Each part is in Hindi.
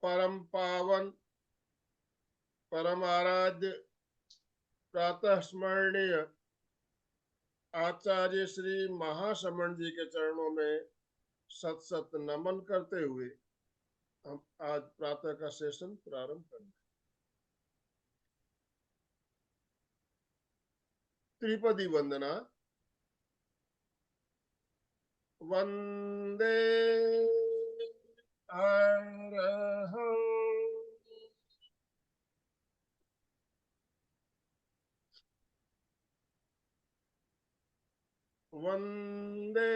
परम पावन परम आराध्य प्रातः स्मरणीय आचार्य श्री महाश्रमण जी के चरणों में सत सत नमन करते हुए हम आज प्रातः का सेशन प्रारंभ करेंगे। त्रिपदी वंदना। वंदे अरहं वंदे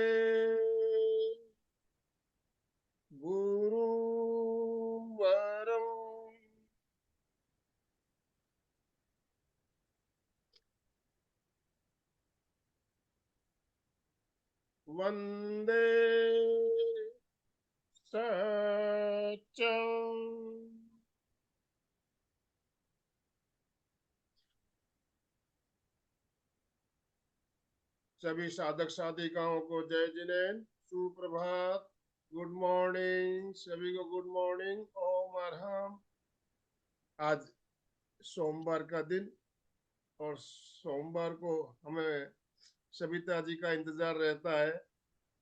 गुरुवरं वंदे सत्यं। सभी साधक साधिकाओं को जय जिनेन्द्र, सुप्रभात, गुड मॉर्निंग, सभी को गुड मॉर्निंग, ओम अरहम। आज सोमवार का दिन और सोमवार को हमें सविता जी का इंतजार रहता है।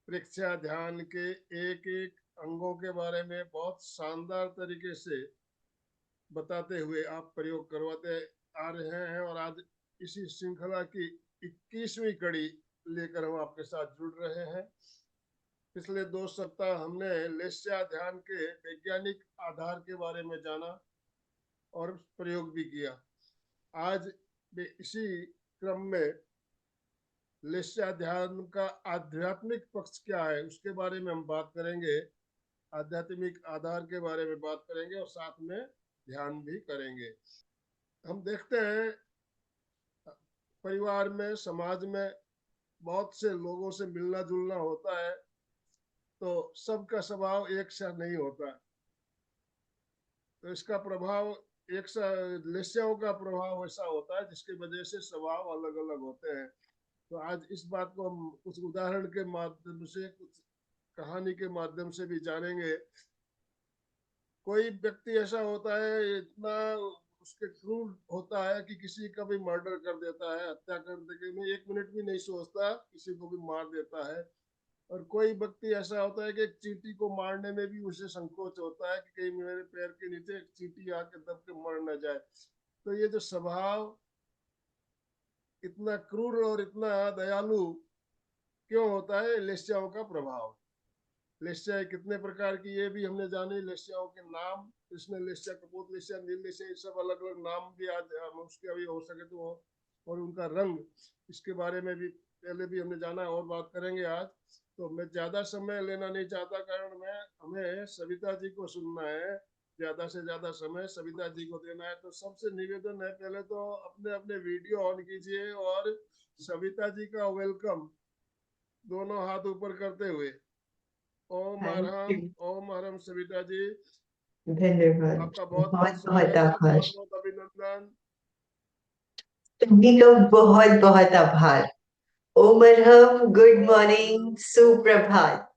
परीक्षा ध्यान के एक एक अंगों के बारे में बहुत शानदार तरीके से बताते हुए आप प्रयोग करवाते आ रहे हैं और आज इसी श्रृंखला की 21वीं कड़ी लेकर हम आपके साथ जुड़ रहे हैं। पिछले 2 सप्ताह हमने लेस्या ध्यान के वैज्ञानिक आधार के बारे में जाना और प्रयोग भी किया। आज भी इसी क्रम में लेस्या ध्यान का आध्यात्मिक पक्ष क्या है उसके बारे में हम बात करेंगे, आध्यात्मिक आधार के बारे में बात करेंगे और साथ में ध्यान भी करेंगे। हम देखते हैं परिवार में, समाज में बहुत से लोगों से मिलना जुलना होता है तो सबका स्वभाव एक सा नहीं होता, तो इसका प्रभाव एक सा लेस्याओं का प्रभाव ऐसा होता है जिसकी वजह से स्वभाव अलग अलग होते हैं। तो आज इस बात को हम कुछ उदाहरण के माध्यम से, कुछ कहानी के माध्यम से भी जानेंगे। कोई व्यक्ति ऐसा होता है, इतना उसके क्रूर होता है कि किसी का भी मर्डर कर देता है, हत्या कर देने में 1 मिनट भी नहीं सोचता, किसी को भी मार देता है। और कोई व्यक्ति ऐसा होता है कि एक चींटी को मारने में भी उसे संकोच होता है कि कहीं मेरे पैर के नीचे एक चींटी आके दब के मर न जाए। तो ये जो स्वभाव इतना क्रूर और इतना दयालु क्यों होता है? लेस्याओं का प्रभाव। लेस्या कितने प्रकार की ये भी हमने जाने, लेस्याओं के नाम, कृष्ण लेस्या, कपूत लेस्या, नील लेस्या, ये सब अलग अलग नाम भी आज हम उसके अभी हो सके तो, और उनका रंग, इसके बारे में भी पहले भी हमने जाना और बात करेंगे आज। तो मैं ज्यादा समय लेना नहीं चाहता, कारण मैं हमें सविता जी को सुनना है, ज्यादा से ज्यादा समय सविता जी को देना है। तो सबसे निवेदन है, पहले तो अपने अपने वीडियो ऑन कीजिए और सविता जी का वेलकम दोनों हाथ ऊपर करते हुए ओम अरहम, ओम अरहम। सविता जी धन्यवाद। आपका बहुत बहुत बहुत बहुत स्वागत है, आभार। बहुत बहुत अभिनंदन। सभी लोग बहुत बहुत आभार। ओम अरहम, गुड मॉर्निंग, सुप्रभात।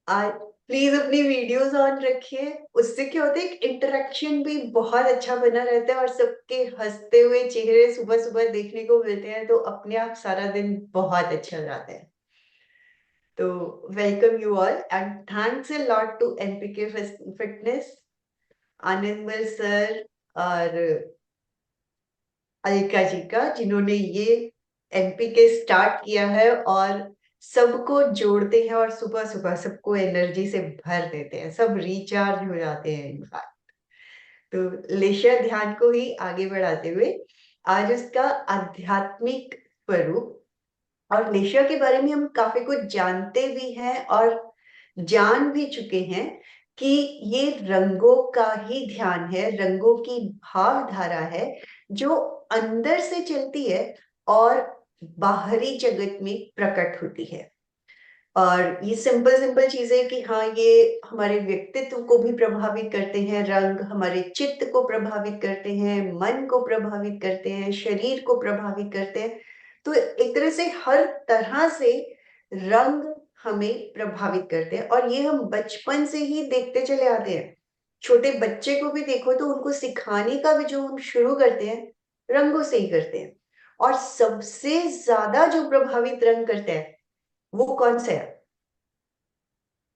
आज प्लीज अपनी वीडियोस ऑन रखिए, उससे क्या होता है एक इंटरेक्शन भी बहुत अच्छा बना रहता है और सबके हंसते हुए चेहरे सुबह सुबह देखने को मिलते हैं, तो अपने आप सारा दिन बहुत अच्छा जाता है। तो welcome you all and thanks a lot to NPK fitness, Anandmal sir और अलका जी का, जिन्होंने ये एनपीके स्टार्ट किया है और सबको जोड़ते हैं और सुबह सुबह सबको एनर्जी से भर देते हैं, सब रिचार्ज हो जाते हैं इनफैक्ट। तो लेशा ध्यान को ही आगे बढ़ाते हुए आज उसका आध्यात्मिक स्वरूप और लेशा के बारे में हम काफी कुछ जानते भी हैं और जान भी चुके हैं कि ये रंगों का ही ध्यान है, रंगों की भावधारा है जो अंदर से चलती है और बाहरी जगत में प्रकट होती है। और ये सिंपल सिंपल चीजें कि हाँ, ये हमारे व्यक्तित्व को भी प्रभावित करते हैं, रंग हमारे चित्त को प्रभावित करते हैं, मन को प्रभावित करते हैं, शरीर को प्रभावित करते हैं। तो एक तरह से हर तरह से रंग हमें प्रभावित करते हैं और ये हम बचपन से ही देखते चले आते हैं। छोटे बच्चे को भी देखो तो उनको सिखाने का भी जो हम शुरू करते हैं रंगों से ही करते हैं। और सबसे ज्यादा जो प्रभावित रंग करते हैं वो कौन से है,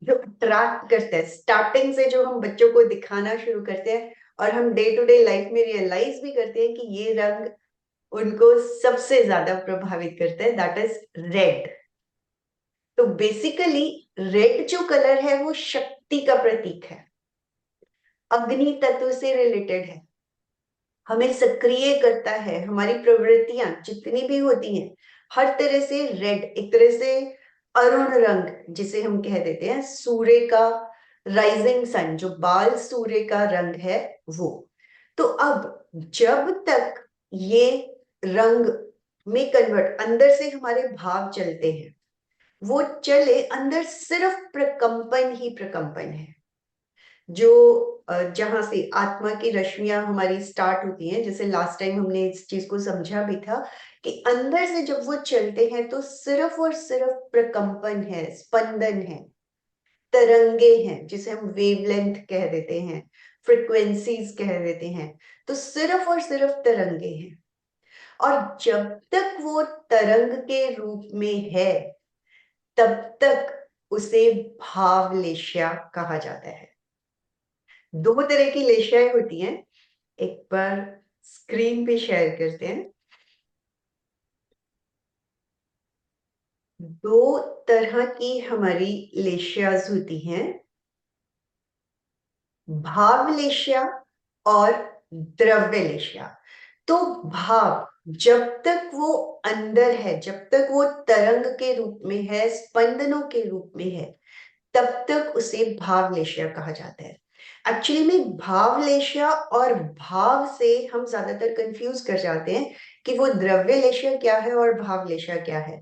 जो अट्रैक्ट करते हैं, स्टार्टिंग से जो हम बच्चों को दिखाना शुरू करते हैं और हम डे टू डे लाइफ में रियलाइज भी करते हैं कि ये रंग उनको सबसे ज्यादा प्रभावित करता है, दैट इज रेड। तो बेसिकली रेड जो कलर है वो शक्ति का प्रतीक है, अग्नि तत्व से रिलेटेड है, हमें सक्रिय करता है, हमारी प्रवृत्तियां जितनी भी होती हैं हर तरह से रेड, एक तरह से अरुण रंग जिसे हम कह देते हैं, सूर्य का राइजिंग सन, जो बाल सूर्य का रंग है वो। तो अब जब तक ये रंग में कन्वर्ट अंदर से हमारे भाव चलते हैं, वो चले अंदर सिर्फ प्रकंपन ही प्रकंपन है। जो जहां से आत्मा की रश्मियां हमारी स्टार्ट होती हैं, जैसे लास्ट टाइम हमने इस चीज को समझा भी था कि अंदर से जब वो चलते हैं तो सिर्फ और सिर्फ प्रकंपन है, स्पंदन है, तरंगे हैं, जिसे हम वेवलेंथ कह देते हैं, फ्रिक्वेंसीज कह देते हैं। तो सिर्फ और सिर्फ तरंगे हैं। और जब तक वो तरंग के रूप में है तब तक उसे भावलेशा कहा जाता है। दो तरह की लेशाएं होती हैं, एक बार स्क्रीन पे शेयर करते हैं। दो तरह की हमारी लेशियाज होती हैं, भावलेशिया और द्रव्यलेशिया। तो भाव जब तक वो अंदर है, जब तक वो तरंग के रूप में है, स्पंदनों के रूप में है, तब तक उसे भावलेशिया कहा जाता है। एक्चुअली में भावलेशिया और भाव से हम ज्यादातर कंफ्यूज कर जाते हैं कि वो द्रव्यलेशिया क्या है और भावलेशिया क्या है।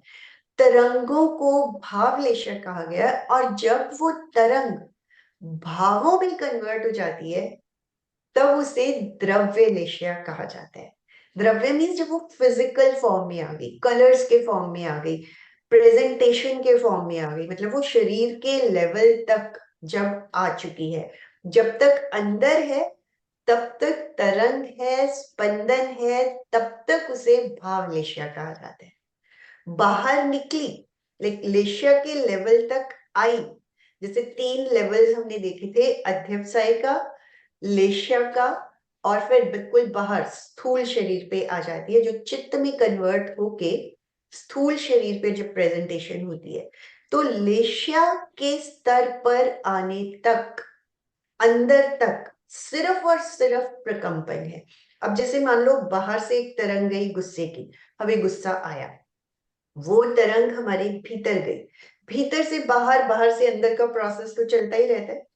तरंगों को भावलेशिया कहा गया है, और जब वो तरंग भावों में कन्वर्ट हो जाती है तब उसे द्रव्यलेशिया कहा जाता है। द्रव्य मीन्स जब वो फिजिकल फॉर्म में आ गई, कलर्स के फॉर्म में आ गई, प्रेजेंटेशन के फॉर्म में आ गई, मतलब वो शरीर के लेवल तक जब आ चुकी है। जब तक अंदर है तब तक तरंग है, स्पंदन है, तब तक उसे भावलेशिया कहा जाता है। बाहर निकली, लाइक लेशिया के लेवल तक आई, जैसे 3 लेवल्स हमने देखे थे, अध्यवसाय का, लेशिया का, और फिर बिल्कुल बाहर स्थूल शरीर पे आ जाती है, जो चित्त में कन्वर्ट होके स्थूल शरीर पे जब प्रेजेंटेशन होती है। तो लेशिया के स्तर पर आने तक, अंदर तक सिर्फ और सिर्फ प्रकंपन है। अब जैसे मान लो बाहर से एक तरंग गई गुस्से की, हमें गुस्सा आया, वो तरंग हमारे भीतर गई, भीतर से बाहर, बाहर से अंदर का प्रोसेस तो चलता ही रहता है।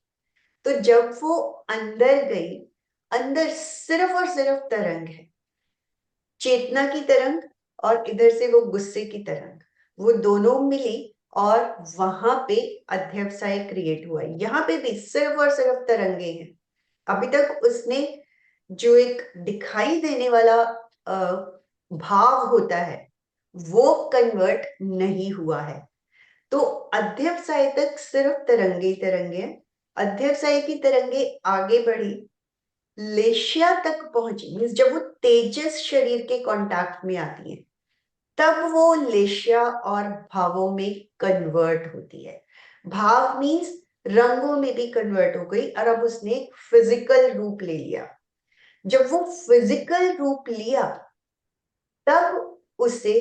तो जब वो अंदर गई, अंदर सिर्फ और सिर्फ तरंग है, चेतना की तरंग और इधर से वो गुस्से की तरंग, वो दोनों मिली और वहां पे अध्यवसाय क्रिएट हुआ। यहाँ पे भी सिर्फ और सिर्फ तरंगे हैं। अभी तक उसने जो एक दिखाई देने वाला भाव होता है वो कन्वर्ट नहीं हुआ है। तो अध्यवसाय तक सिर्फ तरंगे ही तरंगे हैं। अध्यवसाय की तरंगे आगे बढ़ी, लेशिया तक पहुंची, मीन्स जब वो तेजस शरीर के कांटेक्ट में आती है तब वो लेशिया और भावों में कन्वर्ट होती है। भाव मीन्स रंगों में भी कन्वर्ट हो गई और अब उसने फिजिकल रूप ले लिया। जब वो फिजिकल रूप लिया तब उसे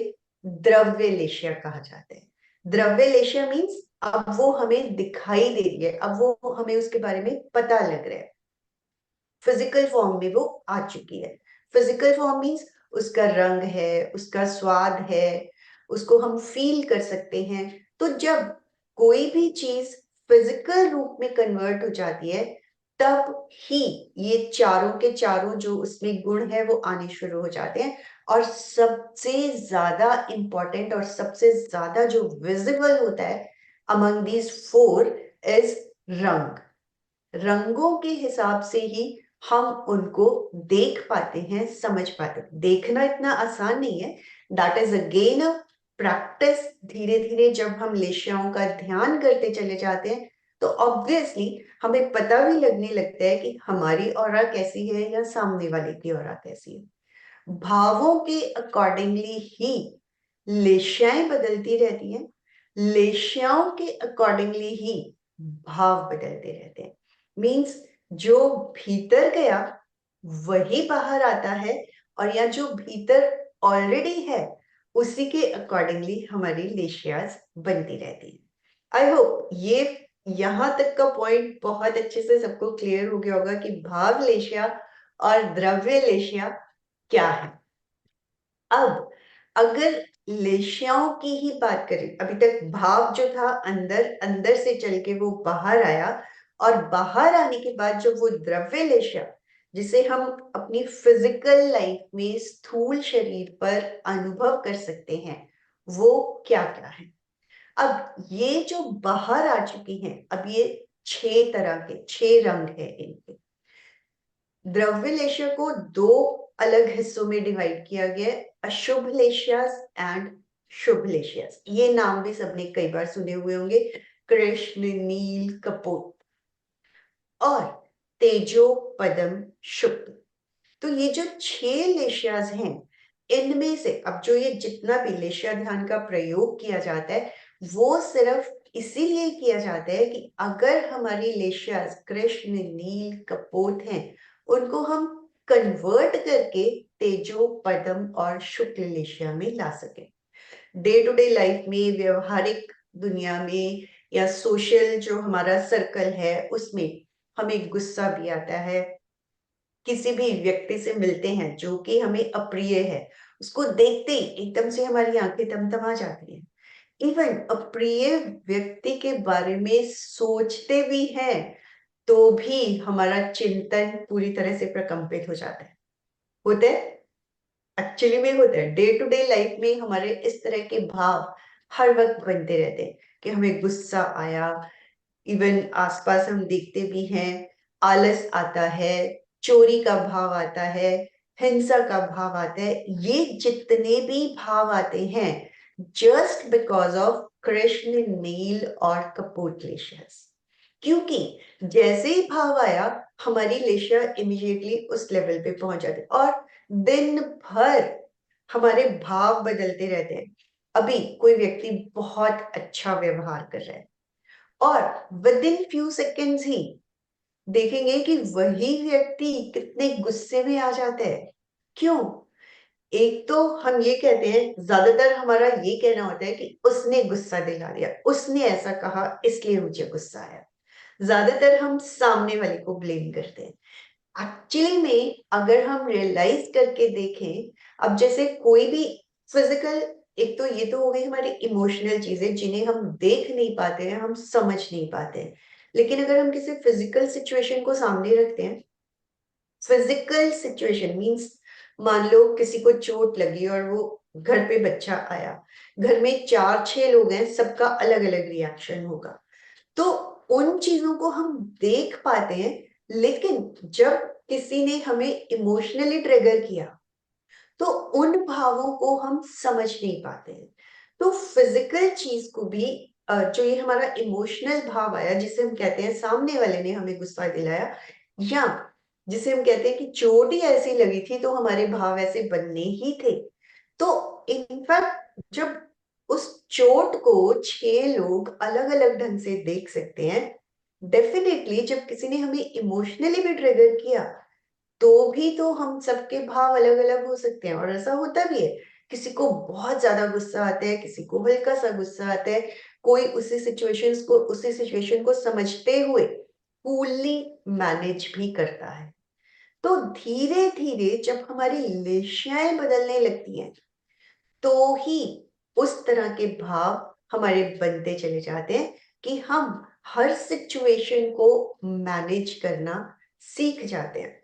द्रव्य लेशिया कहा जाता है। द्रव्य लेशिया मीन्स अब वो हमें दिखाई दे रही है, अब वो हमें उसके बारे में पता लग रहा है, फिजिकल फॉर्म में वो आ चुकी है। फिजिकल फॉर्म मीन्स उसका रंग है, उसका स्वाद है, उसको हम फील कर सकते हैं। तो जब कोई भी चीज फिजिकल रूप में कन्वर्ट हो जाती है तब ही ये चारों के चारों जो उसमें गुण है वो आने शुरू हो जाते हैं। और सबसे ज्यादा इंपॉर्टेंट और सबसे ज्यादा जो विजिबल होता है अमंग दीज 4 इज रंग। रंगों के हिसाब से ही हम उनको देख पाते हैं, समझ पाते हैं। देखना इतना आसान नहीं है, that is again a practice. धीरे धीरे जब हम लेशियाओं का ध्यान करते चले जाते हैं तो ऑब्वियसली हमें पता भी लगने लगता है कि हमारी ऑरा कैसी है या सामने वाले की ऑरा कैसी है। भावों के अकॉर्डिंगली ही लेश्याएं बदलती रहती हैं, लेश्याओं के अकॉर्डिंगली ही भाव बदलते रहते हैं। मीन्स जो भीतर गया वही बाहर आता है, और या जो भीतर ऑलरेडी है उसी के अकॉर्डिंगली हमारी लेशियाज बनती रहती है। आई होप ये यहां तक का पॉइंट बहुत अच्छे से सबको क्लियर हो गया होगा कि भाव लेशिया और द्रव्य लेशिया क्या है। अब अगर लेशियाओं की ही बात करें, अभी तक भाव जो था अंदर अंदर से चल के वो बाहर आया, और बाहर आने के बाद जब वो द्रव्य लेशिया जिसे हम अपनी फिजिकल लाइफ में स्थूल शरीर पर अनुभव कर सकते हैं, वो क्या क्या है। अब ये जो बाहर आ चुकी हैं, अब ये 6 तरह के 6 रंग है इनके। द्रव्य लेशिया को 2 अलग हिस्सों में डिवाइड किया गया है, अशुभ लेशियास एंड शुभ लेशियास। ये नाम भी सबने कई बार सुने हुए होंगे, कृष्ण, नील, कपोत और तेजो, पदम, शुक्ल। तो ये जो 6 लेशियाज हैं, इनमें से अब जो ये जितना भी लेशिया ध्यान का प्रयोग किया जाता है वो सिर्फ इसीलिए किया जाता है कि अगर हमारी लेशियाज कृष्ण, नील, कपोत हैं, उनको हम कन्वर्ट करके तेजो, पदम और शुक्ल लेशिया में ला सकें। डे टू डे लाइफ में, व्यवहारिक दुनिया में या सोशल जो हमारा सर्कल है उसमें हमें गुस्सा भी आता है, किसी भी व्यक्ति से मिलते हैं जो कि हमें अप्रिय है, उसको देखते ही एकदम से हमारी आंखें तमतमा जाती हैं। इवन अप्रिय व्यक्ति के बारे में सोचते भी हैं तो भी हमारा चिंतन पूरी तरह से प्रकंपित हो जाता है। होता है, एक्चुअली में होता है। डे टू डे लाइफ में हमारे इस तरह के भाव हर वक्त बनते रहते हैं कि हमें गुस्सा आया, इवन आसपास हम देखते भी हैं, आलस आता है, चोरी का भाव आता है, हिंसा का भाव आता है। ये जितने भी भाव आते हैं जस्ट बिकॉज ऑफ कृष्ण, नील और कपोत लेशियास। क्योंकि जैसे ही भाव आया हमारी लेशिया इमीडिएटली उस लेवल पे पहुंच जाते हैं, और दिन भर हमारे भाव बदलते रहते हैं। अभी कोई व्यक्ति बहुत अच्छा व्यवहार कर रहा है और विद इन फ्यू सेकेंड्स ही देखेंगे कि वही व्यक्ति कितने गुस्से में आ जाता है। क्यों? एक तो हम ये कहते हैं, ज्यादातर हमारा ये कहना होता है कि उसने गुस्सा दिला दिया, उसने ऐसा कहा इसलिए मुझे गुस्सा आया। ज्यादातर हम सामने वाले को ब्लेम करते हैं। एक्चुअली में अगर हम रियलाइज करके देखें, अब जैसे कोई भी फिजिकल, एक तो ये तो हो गई हमारी इमोशनल चीजें जिन्हें हम देख नहीं पाते हैं, हम समझ नहीं पाते हैं। लेकिन अगर हम किसी फिजिकल सिचुएशन को सामने रखते हैं, फिजिकल सिचुएशन मींस मान लो किसी को चोट लगी और वो घर पे बच्चा आया, घर में 4-6 लोग हैं, सबका अलग अलग रिएक्शन होगा। तो उन चीजों को हम देख पाते हैं, लेकिन जब किसी ने हमें इमोशनली ट्रिगर किया तो उन भावों को हम समझ नहीं पाते हैं। तो फिजिकल चीज को भी जो ये हमारा इमोशनल भाव आया, जिसे हम कहते हैं सामने वाले ने हमें गुस्सा दिलाया, या जिसे हम कहते हैं कि चोट ही ऐसी लगी थी तो हमारे भाव ऐसे बनने ही थे। तो इनफैक्ट जब उस चोट को 6 लोग अलग अलग ढंग से देख सकते हैं, डेफिनेटली जब किसी ने हमें इमोशनली भी ट्रिगर किया तो भी तो हम सबके भाव अलग अलग हो सकते हैं, और ऐसा होता भी है। किसी को बहुत ज्यादा गुस्सा आता है, किसी को हल्का सा गुस्सा आता है, कोई उसी सिचुएशन को समझते हुए कूलली मैनेज भी करता है। तो धीरे धीरे जब हमारी लेशियाएं बदलने लगती हैं तो ही उस तरह के भाव हमारे बनते चले जाते हैं कि हम हर सिचुएशन को मैनेज करना सीख जाते हैं।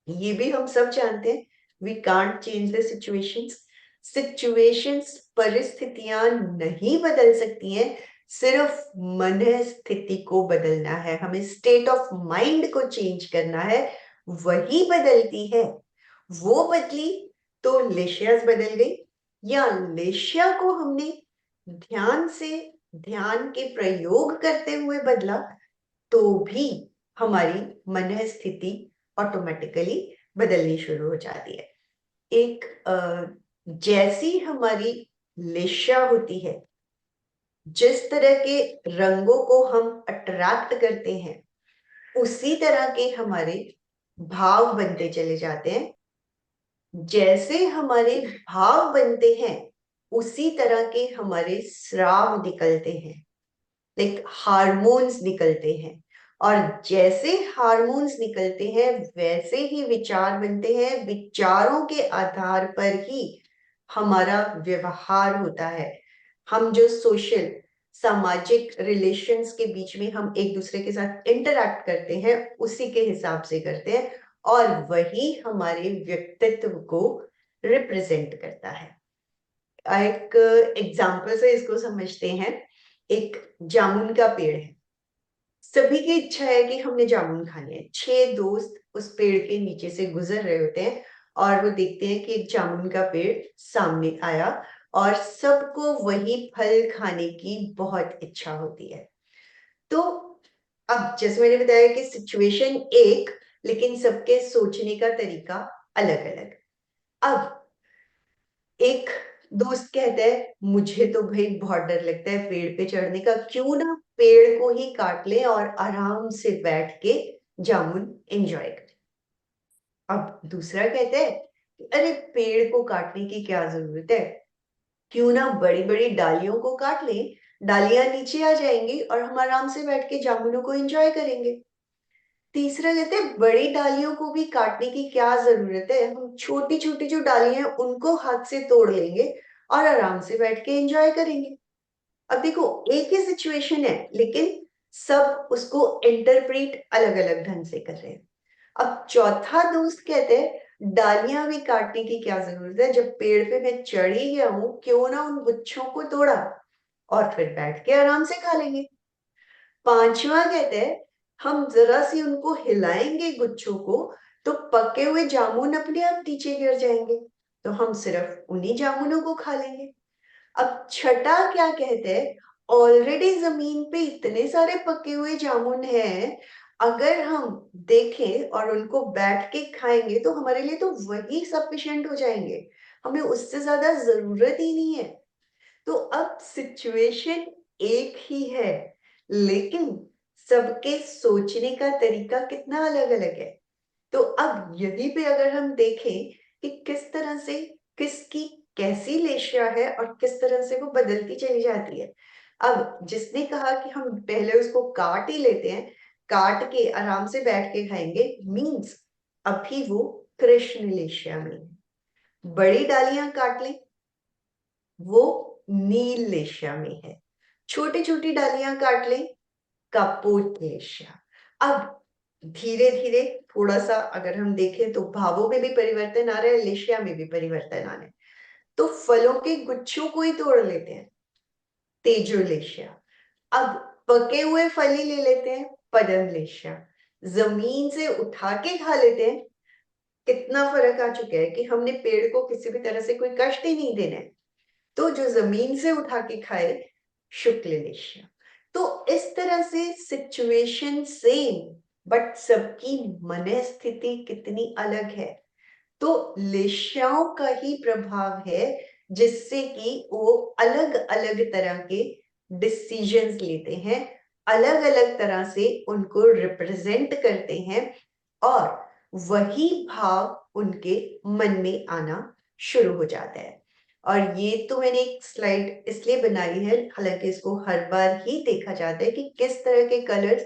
ये भी हम सब जानते हैं, we can't change the situations. Situations, परिस्थितियां नहीं बदल सकती हैं, सिर्फ मन स्थिति को बदलना है, हमें स्टेट ऑफ माइंड को चेंज करना है, वही बदलती है। वो बदली तो लेशियास बदल गई, या लेशिया को हमने ध्यान से, ध्यान के प्रयोग करते हुए बदला तो भी हमारी मन स्थिति ऑटोमेटिकली बदलनी शुरू हो जाती है। एक जैसी हमारी लेशा होती है, जिस तरह के रंगों को हम अट्रैक्ट करते हैं, उसी तरह के हमारे भाव बनते चले जाते हैं। जैसे हमारे भाव बनते हैं, उसी तरह के हमारे स्राव निकलते हैं, लाइक हार्मोन्स निकलते हैं। और जैसे हार्मोन्स निकलते हैं, वैसे ही विचार बनते हैं। विचारों के आधार पर ही हमारा व्यवहार होता है। हम जो सोशल सामाजिक रिलेशंस के बीच में हम एक दूसरे के साथ इंटरैक्ट करते हैं, उसी के हिसाब से करते हैं, और वही हमारे व्यक्तित्व को रिप्रेजेंट करता है। एक एग्जाम्पल से इसको समझते हैं। एक जामुन का पेड़ है, सभी की इच्छा है कि हमने जामुन खाने हैं। 6 दोस्त उस पेड़ के नीचे से गुजर रहे होते हैं और वो देखते हैं कि एक जामुन का पेड़ सामने आया और सबको वही फल खाने की बहुत इच्छा होती है। तो अब जैसे मैंने बताया कि सिचुएशन एक, लेकिन सबके सोचने का तरीका अलग अलग। अब एक दोस्त कहता है, मुझे तो भाई बहुत डर लगता है पेड़ पे चढ़ने का, क्यों ना पेड़ को ही काट ले और आराम से बैठ के जामुन एंजॉय करें। अब दूसरा कहता है कि अरे पेड़ को काटने की क्या जरूरत है, क्यों ना बड़ी बड़ी डालियों को काट लें, डालियां नीचे आ जाएंगी और हम आराम से बैठ के जामुनों को एंजॉय करेंगे। तीसरा कहते हैं, बड़ी डालियों को भी काटने की क्या जरूरत है, हम छोटी छोटी जो डालियां हैं उनको हाथ से तोड़ लेंगे और आराम से बैठ के एंजॉय करेंगे। अब देखो, एक ही सिचुएशन है, लेकिन सब उसको इंटरप्रेट अलग अलग ढंग से कर रहे हैं। अब चौथा दोस्त कहते हैं, डालियां भी काटने की क्या जरूरत है, जब पेड़ पे मैं चढ़ ही गया हूं, क्यों ना उन गुच्छों को तोड़ा और फिर बैठ के आराम से खा लेंगे। पांचवा कहते हैं, हम जरा सी उनको हिलाएंगे गुच्छों को, तो पके हुए जामुन अपने आप नीचे गिर जाएंगे, तो हम सिर्फ उन्हीं जामुनों को खा लेंगे। अब छठा क्या कहते हैं, ऑलरेडी जमीन पे इतने सारे पके हुए जामुन हैं, अगर हम देखें और उनको बैठ के खाएंगे तो हमारे लिए तो वही सफिशिएंट हो जाएंगे, हमें उससे ज्यादा जरूरत ही नहीं है। तो अब सिचुएशन एक ही है, लेकिन सबके सोचने का तरीका कितना अलग अलग है। तो अब यहीं पे अगर हम देखें कि किस तरह से किसकी कैसी लेशिया है और किस तरह से वो बदलती चली जाती है। अब जिसने कहा कि हम पहले उसको काट ही लेते हैं, काट के आराम से बैठ के खाएंगे, मीन्स अभी वो कृष्ण लेशिया में है। बड़ी डालियां काट लें, वो नील लेशिया में है। छोटी छोटी डालियां काट लें, कपोत लेशिया। अब धीरे धीरे थोड़ा सा अगर हम देखें तो भावों में भी परिवर्तन आ रहा है, लेशिया में भी परिवर्तन आ रहा है। तो फलों के गुच्छों को ही तोड़ लेते हैं, तेजो लेशिया। अब पके हुए फल ही ले लेते हैं, पदम लेशिया। जमीन से उठा के खा लेते हैं। कितना फर्क आ चुका है कि हमने पेड़ को किसी भी तरह से कोई कष्ट ही नहीं देना है, तो जो जमीन से उठा के खाए, शुक्ल लेशिया। तो इस तरह से सिचुएशन सेम, बट सबकी मनस्थिति कितनी अलग है। तो लेशियाओं का ही प्रभाव है, जिससे कि वो अलग अलग तरह के डिसीजंस लेते हैं, अलग अलग तरह से उनको रिप्रेजेंट करते हैं, और वही भाव उनके मन में आना शुरू हो जाता है। और ये तो मैंने एक स्लाइड इसलिए बनाई है, हालांकि इसको हर बार ही देखा जाता है कि किस तरह के कलर्स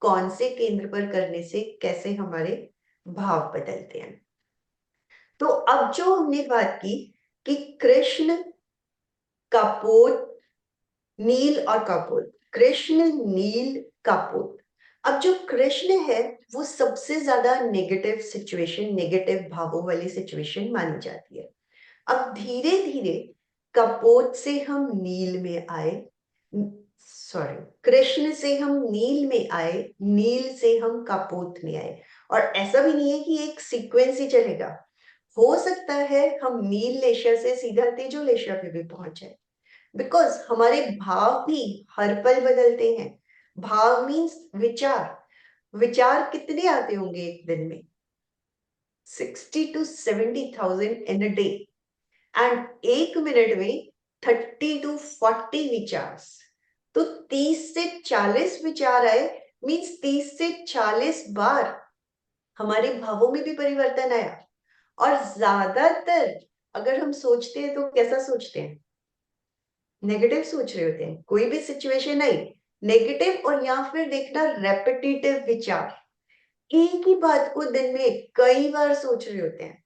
कौन से केंद्र पर करने से कैसे हमारे भाव बदलते हैं। तो अब जो हमने बात की कि कृष्ण, कपोत, नील और कपोत, कृष्ण नील कपोत। अब जो कृष्ण है वो सबसे ज्यादा नेगेटिव सिचुएशन, नेगेटिव भावों वाली सिचुएशन मानी जाती है। अब धीरे धीरे कपोत से हम नील में आए, सॉरी, कृष्ण से हम नील में आए, नील से हम कपोत में आए। और ऐसा भी नहीं है कि एक सीक्वेंस ही चलेगा, हो सकता है हम नील लेशा से सीधा तेजो लेशा पे भी पहुंच जाए, बिकॉज हमारे भाव भी हर पल बदलते हैं। भाव मीन्स विचार। विचार कितने आते होंगे एक दिन में? 60 to 70,000 in a day. And एक मिनट में 30 to 40 विचार। तो 30 से 40 विचार आए मीन्स 30 से 40 बार हमारे भावों में भी परिवर्तन आया। और ज्यादातर अगर हम सोचते हैं तो कैसा सोचते हैं? नेगेटिव सोच रहे होते हैं। कोई भी सिचुएशन आई नेगेटिव, और या फिर देखना रेपिटेटिव विचार, एक ही बात को दिन में कई बार सोच रहे होते हैं।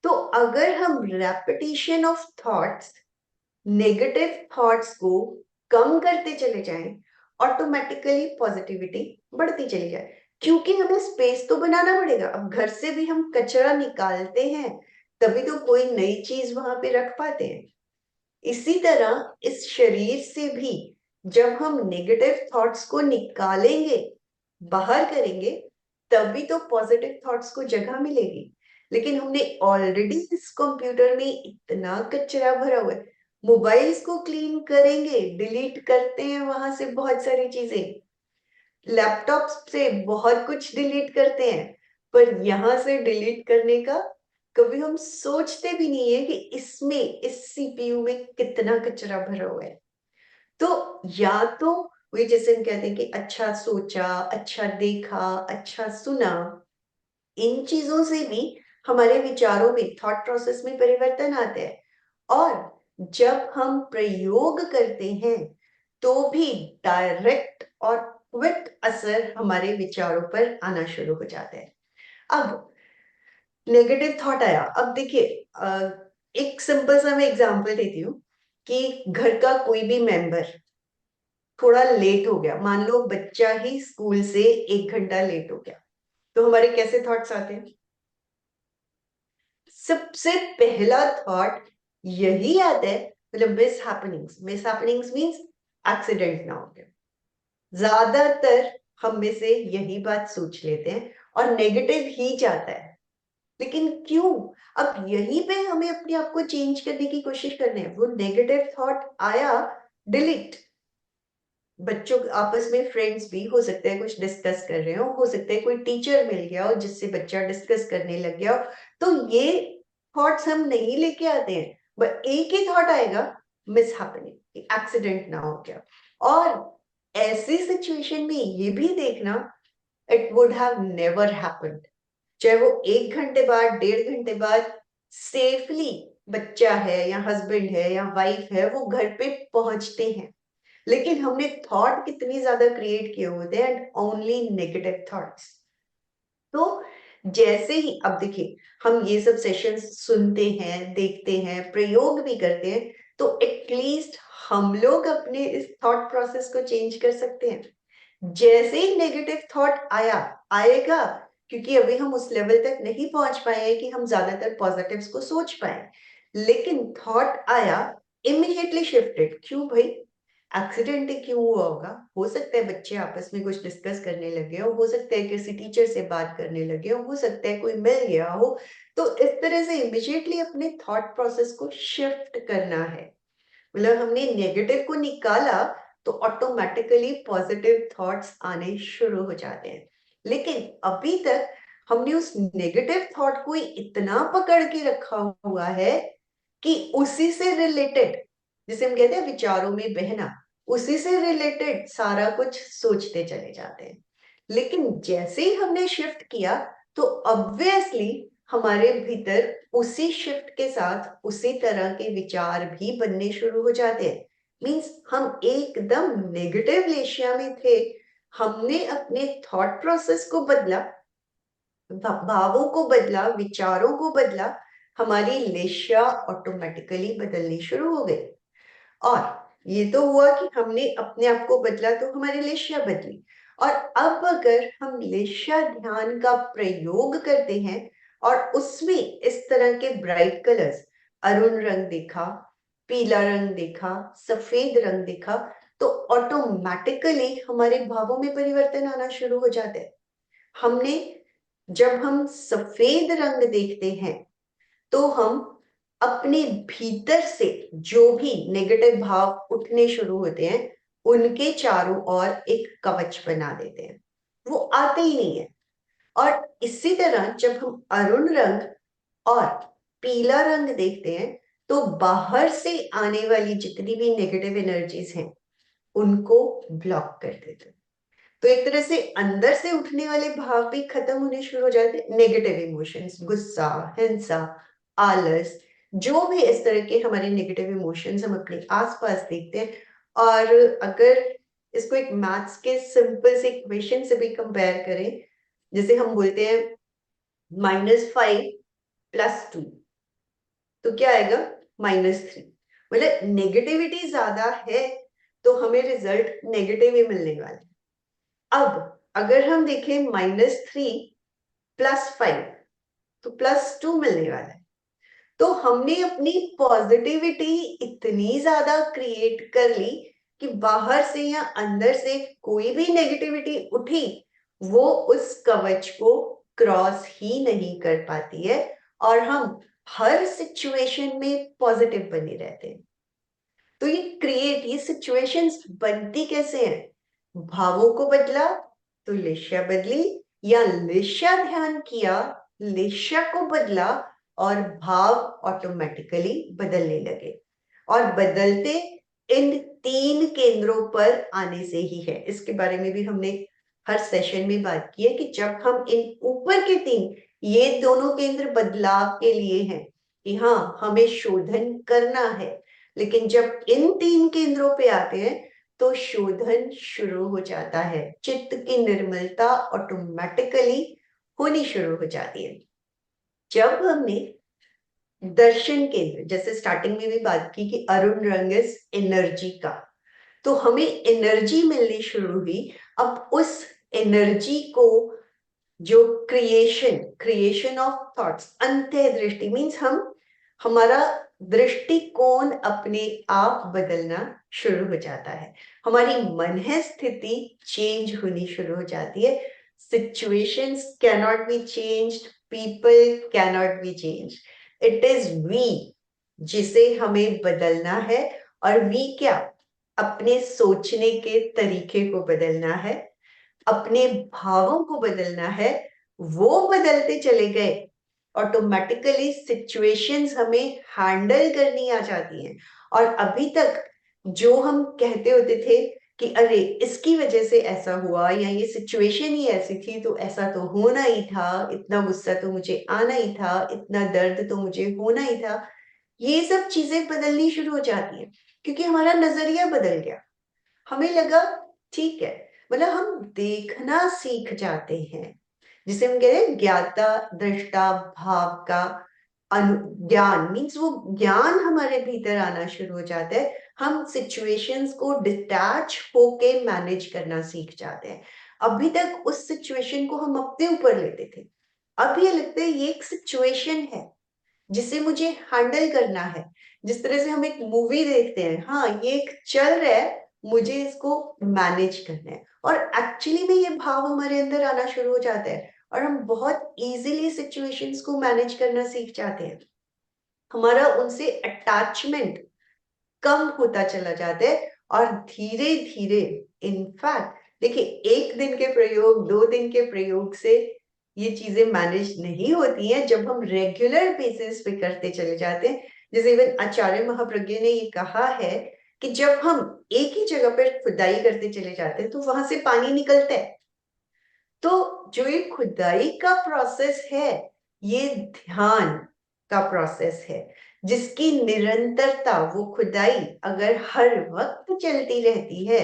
तो अगर हम repetition of thoughts, negative thoughts को कम करते चले जाएं, ऑटोमेटिकली पॉजिटिविटी बढ़ती चली जाए। क्योंकि हमें स्पेस तो बनाना पड़ेगा। अब घर से भी हम कचरा निकालते हैं तभी तो कोई नई चीज वहां पे रख पाते हैं। इसी तरह इस शरीर से भी जब हम नेगेटिव थॉट्स को निकालेंगे, बाहर करेंगे, तभी तो पॉजिटिव थॉट्स को जगह मिलेगी। लेकिन हमने ऑलरेडी इस कंप्यूटर में इतना कचरा भरा हुआ है। मोबाइल्स को क्लीन करेंगे, डिलीट करते हैं वहां से बहुत सारी चीजें, लैपटॉप से बहुत कुछ डिलीट करते हैं, पर यहां से डिलीट करने का कभी हम सोचते भी नहीं है कि इसमें, इस सीपीयू में कितना कचरा भरा हुआ है। तो या तो वही जैसे हम कहते हैं कि अच्छा सोचा, अच्छा देखा, अच्छा सुना, इन चीजों से भी हमारे विचारों में, थॉट प्रोसेस में परिवर्तन आता है। और जब हम प्रयोग करते हैं तो भी डायरेक्ट और क्विक असर हमारे विचारों पर आना शुरू हो जाता है। अब नेगेटिव थॉट आया, अब देखिए एक सिंपल सा मैं एग्जांपल देती हूँ कि घर का कोई भी मेंबर थोड़ा लेट हो गया, मान लो बच्चा ही स्कूल से 1 घंटा लेट हो गया, तो हमारे कैसे थॉट्स आते हैं? सबसे पहला थॉट यही आता है, मतलब मिस हैपनिंग्स मीन्स एक्सीडेंट ना हो गया। ज्यादातर हम में से यही बात सोच लेते हैं और नेगेटिव ही जाता है। लेकिन क्यों? अब यहीं पे हमें अपने आप को चेंज करने की कोशिश करनी है। वो नेगेटिव थॉट आया, डिलीट। बच्चों आपस में फ्रेंड्स भी हो सकता है कुछ डिस्कस कर रहे हो सकता है कोई टीचर मिल गया हो जिससे बच्चा डिस्कस करने लग गया हो, तो ये थॉट्स हम नहीं लेके आते हैं। बट एक ही थॉट आएगा, मिस हैपनिंग, एक्सीडेंट ना हो गया। और ऐसी सिचुएशन में ये भी देखना, it would have never happened. चाहे वो 1 घंटे बाद, 1.5 घंटे बाद सेफली बच्चा है या हस्बैंड है या वाइफ है वो घर पे पहुंचते हैं, लेकिन हमने थॉट कितनी ज्यादा क्रिएट किए होते हैं, एंड ओनली नेगेटिव थॉट्स। तो जैसे ही अब देखिए हम ये सब सेशंस सुनते हैं, देखते हैं, प्रयोग भी करते हैं, तो एटलीस्ट हम लोग अपने इस थॉट प्रोसेस को चेंज कर सकते हैं। जैसे ही नेगेटिव थॉट आया, आएगा, क्योंकि अभी हम उस लेवल तक नहीं पहुंच पाए हैं कि हम ज्यादातर पॉजिटिव्स को सोच पाए, लेकिन थॉट आया, इमीडिएटली शिफ्टेड। क्यों भाई? एक्सीडेंट क्यों हुआ होगा? हो सकता है बच्चे आपस में कुछ डिस्कस करने लगे हो सकता है किसी टीचर से बात करने लगे हो सकता है कोई मिल गया हो। तो इस तरह से इमीडिएटली अपने थॉट प्रोसेस को शिफ्ट करना है। मतलब हमने नेगेटिव को निकाला तो ऑटोमेटिकली पॉजिटिव थॉट्स आने शुरू हो जाते हैं। लेकिन अभी तक हमने उस नेगेटिव थॉट को इतना पकड़ के रखा हुआ है कि उसी से रिलेटेड, जिसे हम कहते हैं विचारों में बहना, उसी से रिलेटेड सारा कुछ सोचते चले जाते हैं। लेकिन जैसे ही हमने शिफ्ट किया तो ऑब्वियसली हमारे भीतर उसी शिफ्ट के साथ उसी तरह के विचार भी बनने शुरू हो जाते हैं। मीन्स हम एकदम नेगेटिव लेशिया में थे, हमने अपने थॉट प्रोसेस को बदला, भावों को बदला, विचारों को बदला, हमारी लेशिया ऑटोमेटिकली बदलनी शुरू हो गई। और ये तो हुआ कि हमने अपने आप को बदला तो हमारी लेशिया बदली। और अब अगर हम लेशिया ध्यान का प्रयोग करते हैं और उसमें इस तरह के ब्राइट कलर्स, अरुण रंग देखा, पीला रंग देखा, सफेद रंग देखा, तो ऑटोमेटिकली हमारे भावों में परिवर्तन आना शुरू हो जाता है। हमने, जब हम सफेद रंग देखते हैं तो हम अपने भीतर से जो भी नेगेटिव भाव उठने शुरू होते हैं उनके चारों ओर एक कवच बना देते हैं, वो आते ही नहीं है। और इसी तरह जब हम अरुण रंग और पीला रंग देखते हैं तो बाहर से आने वाली जितनी भी नेगेटिव एनर्जीज हैं उनको ब्लॉक कर देते हैं। तो एक तरह से अंदर से उठने वाले भाव भी खत्म होने शुरू हो जाते हैं। नेगेटिव इमोशंस, गुस्सा, हिंसा, आलस, जो भी इस तरह के हमारे नेगेटिव इमोशंस हम अपने आसपास देखते हैं, और अगर इसको एक मैथ्स के सिंपल से इक्वेशन से भी कंपेयर करें, जैसे हम बोलते हैं -5 + 2, तो क्या आएगा? -3। मतलब नेगेटिविटी ज्यादा है तो हमें रिजल्ट नेगेटिव ही मिलने वाला है। अब अगर हम देखें -3 + 5, तो +2 मिलने वाला है। तो हमने अपनी पॉजिटिविटी इतनी ज्यादा क्रिएट कर ली कि बाहर से या अंदर से कोई भी नेगेटिविटी उठी, वो उस कवच को क्रॉस ही नहीं कर पाती है, और हम हर सिचुएशन में पॉजिटिव बने रहते हैं। तो ये सिचुएशंस बनती कैसे हैं? भावों को बदला तो लिशा बदली, या लिशा ध्यान किया, लिशा को बदला, और भाव ऑटोमेटिकली बदलने लगे। और बदलते इन 3 केंद्रों पर आने से ही है। इसके बारे में भी हमने हर सेशन में बात की है कि जब हम इन ऊपर के 3, ये दोनों केंद्र बदलाव के लिए हैं कि हाँ हमें शोधन करना है, लेकिन जब इन 3 केंद्रों पे आते हैं तो शोधन शुरू हो जाता है। चित्त की निर्मलता ऑटोमेटिकली होनी शुरू हो जाती है। जब हमने दर्शन केंद्र, जैसे स्टार्टिंग में भी बात की कि अरुण रंग इज एनर्जी का, तो हमें एनर्जी मिलनी शुरू हुई। अब उस एनर्जी को जो क्रिएशन ऑफ थॉट्स, अंत्य दृष्टि मीन्स हमारा दृष्टिकोण अपने आप बदलना शुरू हो जाता है। हमारी मन है स्थिति चेंज होनी शुरू हो जाती है। Situations cannot be changed, people cannot be change, it is we जिसे हमें बदलना है। और वी क्या? अपने सोचने के तरीके को बदलना है, अपने भावों को बदलना है। वो बदलते चले गए, ऑटोमेटिकली सिचुएशंस हमें हैंडल करनी आ जाती हैं। और अभी तक जो हम कहते होते थे कि अरे इसकी वजह से ऐसा हुआ, या ये सिचुएशन ही ऐसी थी तो ऐसा तो होना ही था, इतना गुस्सा तो मुझे आना ही था, इतना दर्द तो मुझे होना ही था, ये सब चीजें बदलनी शुरू हो जाती हैं क्योंकि हमारा नजरिया बदल गया। हमें लगा ठीक है, मतलब हम देखना सीख जाते हैं, जिसे हम कहते हैं ज्ञाता दृष्टा भाव का ज्ञान। मीन्स वो ज्ञान हमारे भीतर आना शुरू हो जाता है। हम सिचुएशंस को डिटैच होके मैनेज करना सीख जाते हैं। अभी तक उस सिचुएशन को हम अपने ऊपर लेते थे, अब ये लगता है ये एक सिचुएशन है जिसे मुझे हैंडल करना है। जिस तरह से हम एक मूवी देखते हैं, हाँ ये एक चल रहा है, मुझे इसको मैनेज करना है, और एक्चुअली में ये भाव हमारे अंदर आना शुरू हो जाता है और हम बहुत इजीली सिचुएशंस को मैनेज करना सीख जाते हैं। हमारा उनसे अटैचमेंट कम होता चला जाता है, और धीरे धीरे, इनफैक्ट देखिए, 1 दिन के प्रयोग, 2 दिन के प्रयोग से ये चीजें मैनेज नहीं होती हैं। जब हम रेगुलर बेसिस पे करते चले जाते हैं, जैसे इवन आचार्य महाप्रज्ञ ने ये कहा है कि जब हम एक ही जगह पर खुदाई करते चले जाते हैं तो वहां से पानी निकलता है। तो जो ये खुदाई का प्रोसेस है, ये ध्यान का प्रोसेस है, जिसकी निरंतरता, वो खुदाई अगर हर वक्त चलती रहती है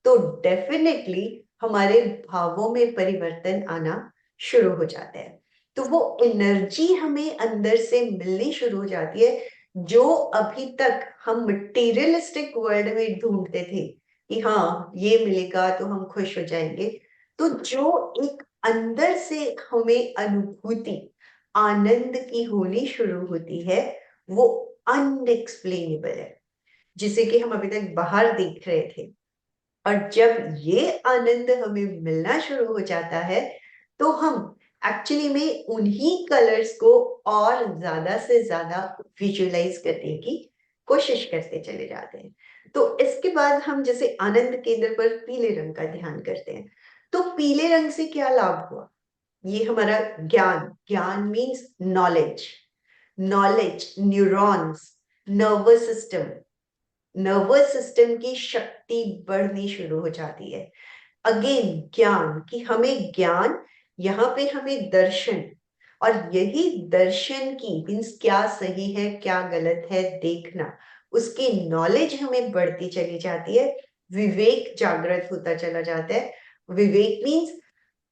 तो डेफिनेटली हमारे भावों में परिवर्तन आना शुरू हो जाता है। तो वो एनर्जी हमें अंदर से मिलनी शुरू हो जाती है, जो अभी तक हम मटेरियलिस्टिक वर्ल्ड में ढूंढते थे कि हाँ ये मिलेगा तो हम खुश हो जाएंगे। तो जो एक अंदर से हमें अनुभूति आनंद की होनी शुरू होती है, वो अनएक्सप्लेनेबल है, जिसे कि हम अभी तक बाहर देख रहे थे। और जब ये आनंद हमें मिलना शुरू हो जाता है तो हम एक्चुअली में उन्हीं कलर्स को और ज्यादा से ज्यादा विजुअलाइज करने की कोशिश करते चले जाते हैं। तो इसके बाद हम जैसे आनंद केंद्र पर पीले रंग का ध्यान करते हैं, तो पीले रंग से क्या लाभ हुआ? ये हमारा ज्ञान, ज्ञान means knowledge, knowledge, neurons, nervous system, nervous system की शक्ति बढ़नी शुरू हो जाती है। अगेन ज्ञान, कि हमें ज्ञान, यहाँ पे हमें दर्शन, और यही दर्शन की मीन्स क्या सही है क्या गलत है देखना, उसकी नॉलेज हमें बढ़ती चली जाती है। विवेक जागृत होता चला जाता है। विवेक मीन्स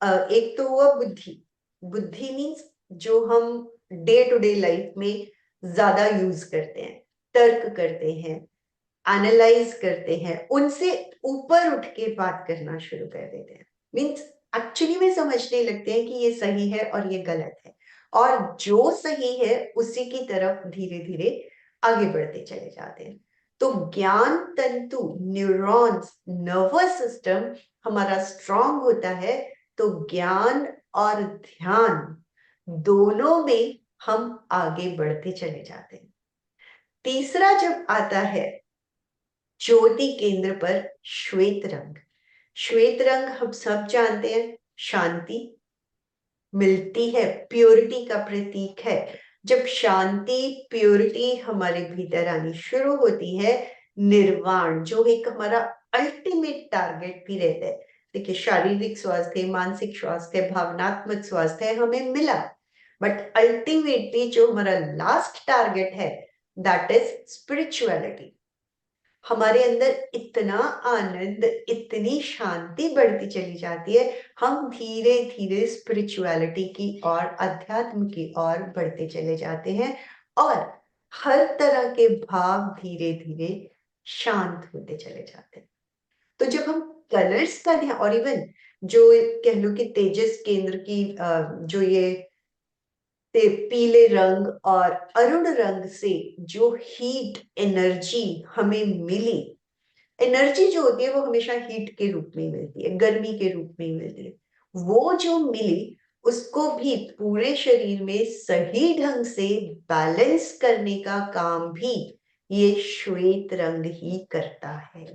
एक तो हुआ बुद्धि, बुद्धि मीन्स जो हम डे टू डे लाइफ में ज्यादा यूज करते हैं, तर्क करते हैं, एनालाइज करते हैं, उनसे ऊपर उठ के बात करना शुरू कर देते हैं। मीन्स एक्चुअली में समझने लगते हैं कि ये सही है और ये गलत है, और जो सही है उसी की तरफ धीरे धीरे आगे बढ़ते चले जाते हैं। तो ज्ञान तंतु, न्यूरॉन्स, नर्वस सिस्टम हमारा स्ट्रांग होता है, तो ज्ञान और ध्यान दोनों में हम आगे बढ़ते चले जाते हैं। तीसरा जब आता है ज्योति केंद्र पर श्वेत रंग। श्वेत रंग हम सब जानते हैं, शांति मिलती है, प्योरिटी का प्रतीक है। जब शांति, प्योरिटी हमारे भीतर आनी शुरू होती है, निर्वाण जो एक हमारा अल्टीमेट टारगेट भी रहता है। देखिए, शारीरिक स्वास्थ्य, मानसिक स्वास्थ्य, भावनात्मक स्वास्थ्य हमें मिला, बट अल्टीमेटली जो हमारा लास्ट टारगेट है, दैट इज स्पिरिचुअलिटी। हमारे अंदर इतना आनंद, इतनी शांति बढ़ती चली जाती है, हम धीरे धीरे स्पिरिचुअलिटी की और अध्यात्म की ओर बढ़ते चले जाते हैं, और हर तरह के भाव धीरे धीरे शांत होते चले जाते हैं। तो जब हम कलर्स का ध्यान, और इवन जो कह लो कि तेजस केंद्र की जो ये पीले रंग और अरुण रंग से जो हीट एनर्जी हमें मिली, एनर्जी जो होती है वो हमेशा हीट के रूप में मिलती है, गर्मी के रूप में मिलती है। वो जो मिली उसको भी पूरे शरीर में सही ढंग से बैलेंस करने का काम भी ये श्वेत रंग ही करता है।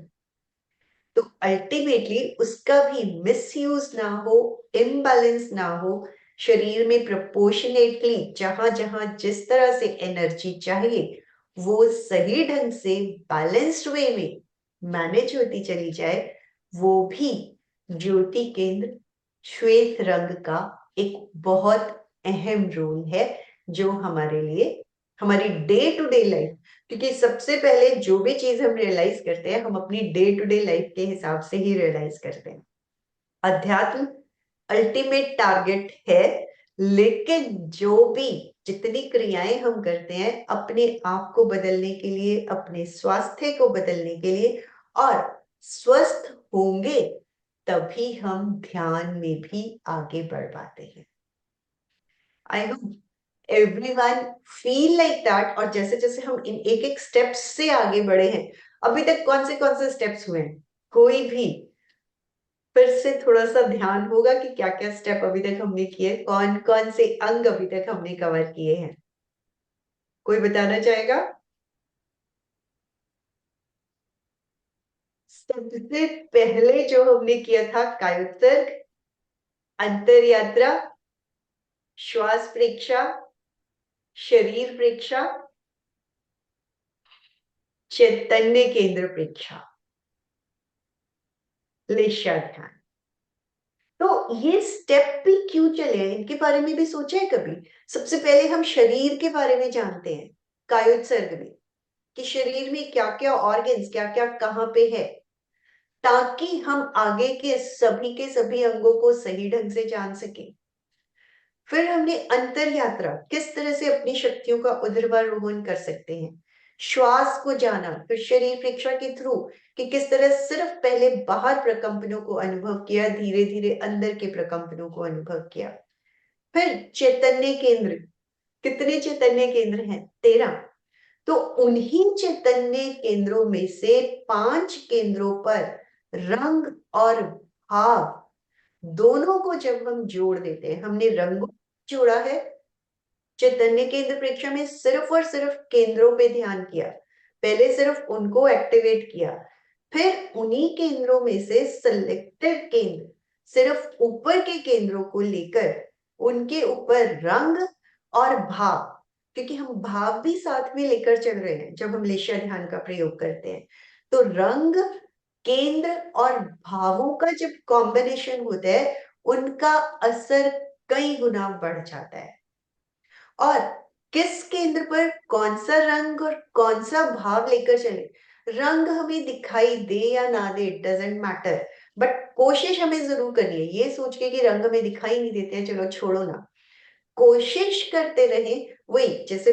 तो अल्टीमेटली उसका भी मिसयूज ना हो, इम्बैलेंस ना हो, शरीर में प्रोपोर्शनेटली जहां जहां जिस तरह से एनर्जी चाहिए वो सही ढंग से बैलेंस्ड वे में मैनेज होती चली जाए, वो भी ज्योति केंद्र श्वेत रंग का एक बहुत अहम रोल है, जो हमारे लिए, हमारी डे टू डे लाइफ, क्योंकि सबसे पहले जो भी चीज हम रियलाइज करते हैं हम अपनी डे टू डे लाइफ के हिसाब से ही रियलाइज करते हैं। अध्यात्म अल्टीमेट टारगेट है, लेकिन जो भी जितनी क्रियाएं हम करते हैं अपने आप को बदलने के लिए, अपने स्वास्थ्य को बदलने के लिए, और स्वस्थ होंगे तभी हम ध्यान में भी आगे बढ़ पाते हैं। I hope everyone feel like that. और जैसे जैसे हम इन एक एक स्टेप्स से आगे बढ़े हैं, अभी तक कौन से स्टेप्स हुए हैं? कोई भी फिर से थोड़ा सा ध्यान होगा कि क्या क्या स्टेप अभी तक हमने किए, कौन कौन से अंग अभी तक हमने कवर किए हैं? कोई बताना चाहेगा? सबसे पहले जो हमने किया था कायोत्सर्ग, अंतर यात्रा, श्वास प्रेक्षा, शरीर प्रेक्षा, चैतन्य केंद्र प्रेक्षा, लेशा ध्यान। तो ये स्टेप भी क्यों चले हैं, इनके बारे में भी सोचा है कभी? सबसे पहले हम शरीर के बारे में जानते हैं कायोत्सर्ग में, कि शरीर में क्या क्या ऑर्गन्स, क्या क्या कहाँ पे है, ताकि हम आगे के सभी अंगों को सही ढंग से जान सके। फिर हमने अंतर यात्रा, किस तरह से अपनी शक्तियों का उर्ध्वारोहण कर सकते हैं, श्वास को जाना, फिर शरीर प्रेक्षा के थ्रू कि किस तरह सिर्फ पहले बाहर प्रकंपनों को अनुभव किया, धीरे धीरे अंदर के प्रकंपनों को अनुभव किया। फिर चैतन्य केंद्र, कितने चैतन्य केंद्र हैं? 13। तो उन्हीं चैतन्य केंद्रों में से 5 केंद्रों पर रंग और भाव दोनों को जब हम जोड़ देते हैं, हमने रंगों को जोड़ा है, चैतन्य केंद्र प्रेक्षा में सिर्फ और सिर्फ केंद्रों पे ध्यान किया, पहले सिर्फ उनको एक्टिवेट किया, फिर उन्हीं केंद्रों में से सिलेक्टेड केंद्र, सिर्फ ऊपर के केंद्रों को लेकर उनके ऊपर रंग और भाव, क्योंकि हम भाव भी साथ में लेकर चल रहे हैं जब हम लेशा ध्यान का प्रयोग करते हैं, तो रंग, केंद्र और भावों का जब कॉम्बिनेशन होता है, उनका असर कई गुना बढ़ जाता है। और किस केंद्र पर कौन सा रंग और कौन सा भाव लेकर चले, रंग हमें दिखाई दे या ना दे, इट डजेंट मैटर, बट कोशिश हमें जरूर करनी है। ये सोच के कि रंग हमें दिखाई नहीं देते हैं, चलो छोड़ो ना, कोशिश करते रहे। वही जैसे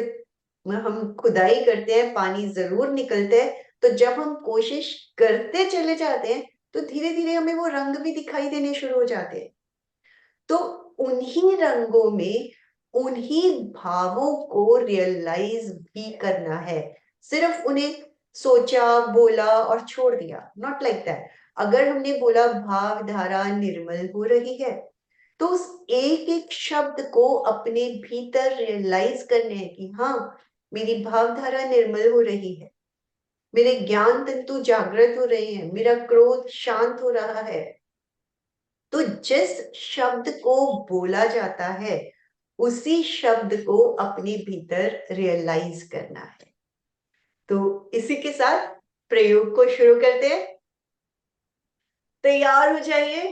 हम खुदाई करते हैं, पानी जरूर निकलता है, तो जब हम कोशिश करते चले जाते हैं तो धीरे धीरे हमें वो रंग भी दिखाई देने शुरू हो जाते हैं। तो उन्हीं रंगों में उन्हीं भावों को रियलाइज भी करना है, सिर्फ उन्हें सोचा, बोला और छोड़ दिया, नॉट लाइक दैट। अगर हमने बोला भाव धारा निर्मल हो रही है, तो उस एक एक शब्द को अपने भीतर रियलाइज करने हैं कि हाँ, मेरी भावधारा निर्मल हो रही है, मेरे ज्ञान तंतु जागृत हो रहे हैं, मेरा क्रोध शांत हो रहा है। तो जिस शब्द को बोला जाता है, उसी शब्द को अपने भीतर रियलाइज करना है। तो इसी के साथ प्रयोग को शुरू करते हैं। तैयार हो जाइए,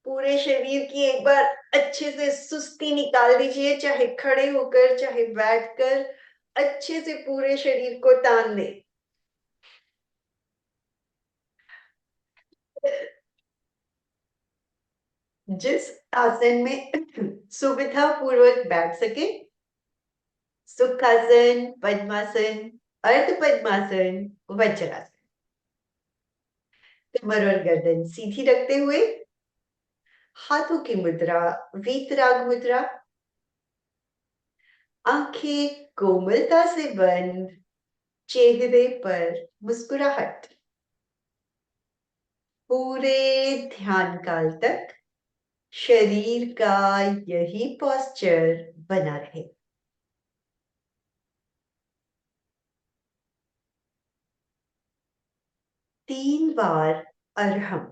पूरे शरीर की एक बार अच्छे से सुस्ती निकाल दीजिए, चाहे खड़े होकर चाहे बैठकर, अच्छे से पूरे शरीर को तान दे। जिस आसन में सुविधा पूर्वक बैठ सके, सुखासन, पद्मासन, अर्ध पद्मासन, वज्रासन। कमर और गर्दन सीधी रखते हुए हाथों की मुद्रा वीतराग मुद्रा, आंखें कोमलता से बंद, चेहरे पर मुस्कुराहट। पूरे ध्यान काल तक शरीर का यही पोस्चर बना रहे। तीन बार अरहम।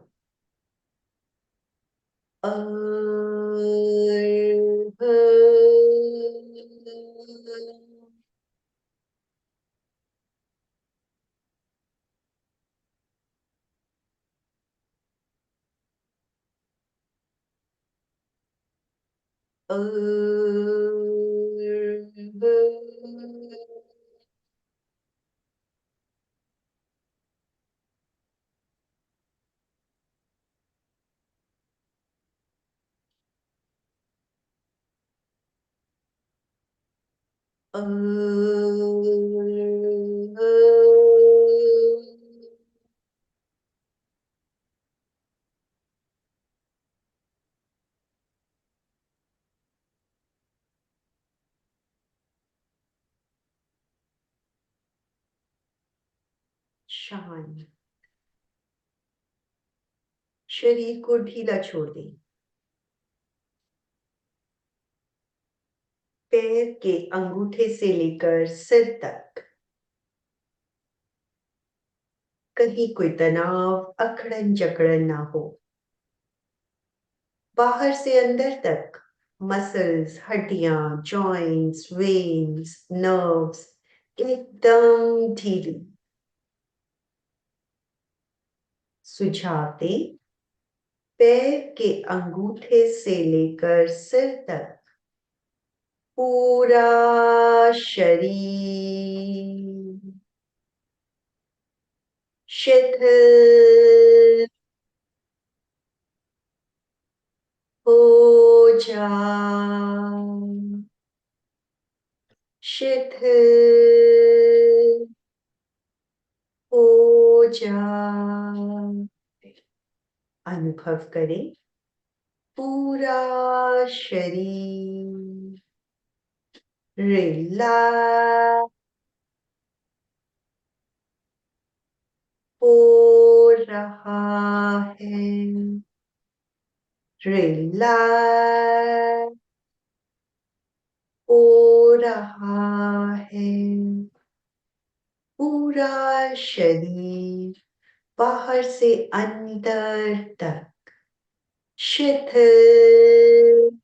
शांत। शरीर को ढीला छोड़ दें। पैर के अंगूठे से लेकर सिर तक कहीं कोई तनाव, अकड़न जकड़न ना हो। बाहर से अंदर तक मसल्स, हड्डियां, जॉइंट्स, वेन्स, नर्व्स एकदम ढीली। सुझाव दें, पैर के अंगूठे से लेकर सिर तक पूरा शरीर शिथिल हो जाए, शिथिल हो जाए। अनुभव करें, पूरा शरीर रिलैक्स हो रहा है, रिलैक्स हो रहा है। पूरा पूरा शरीर बाहर से अंदर तक शिथिल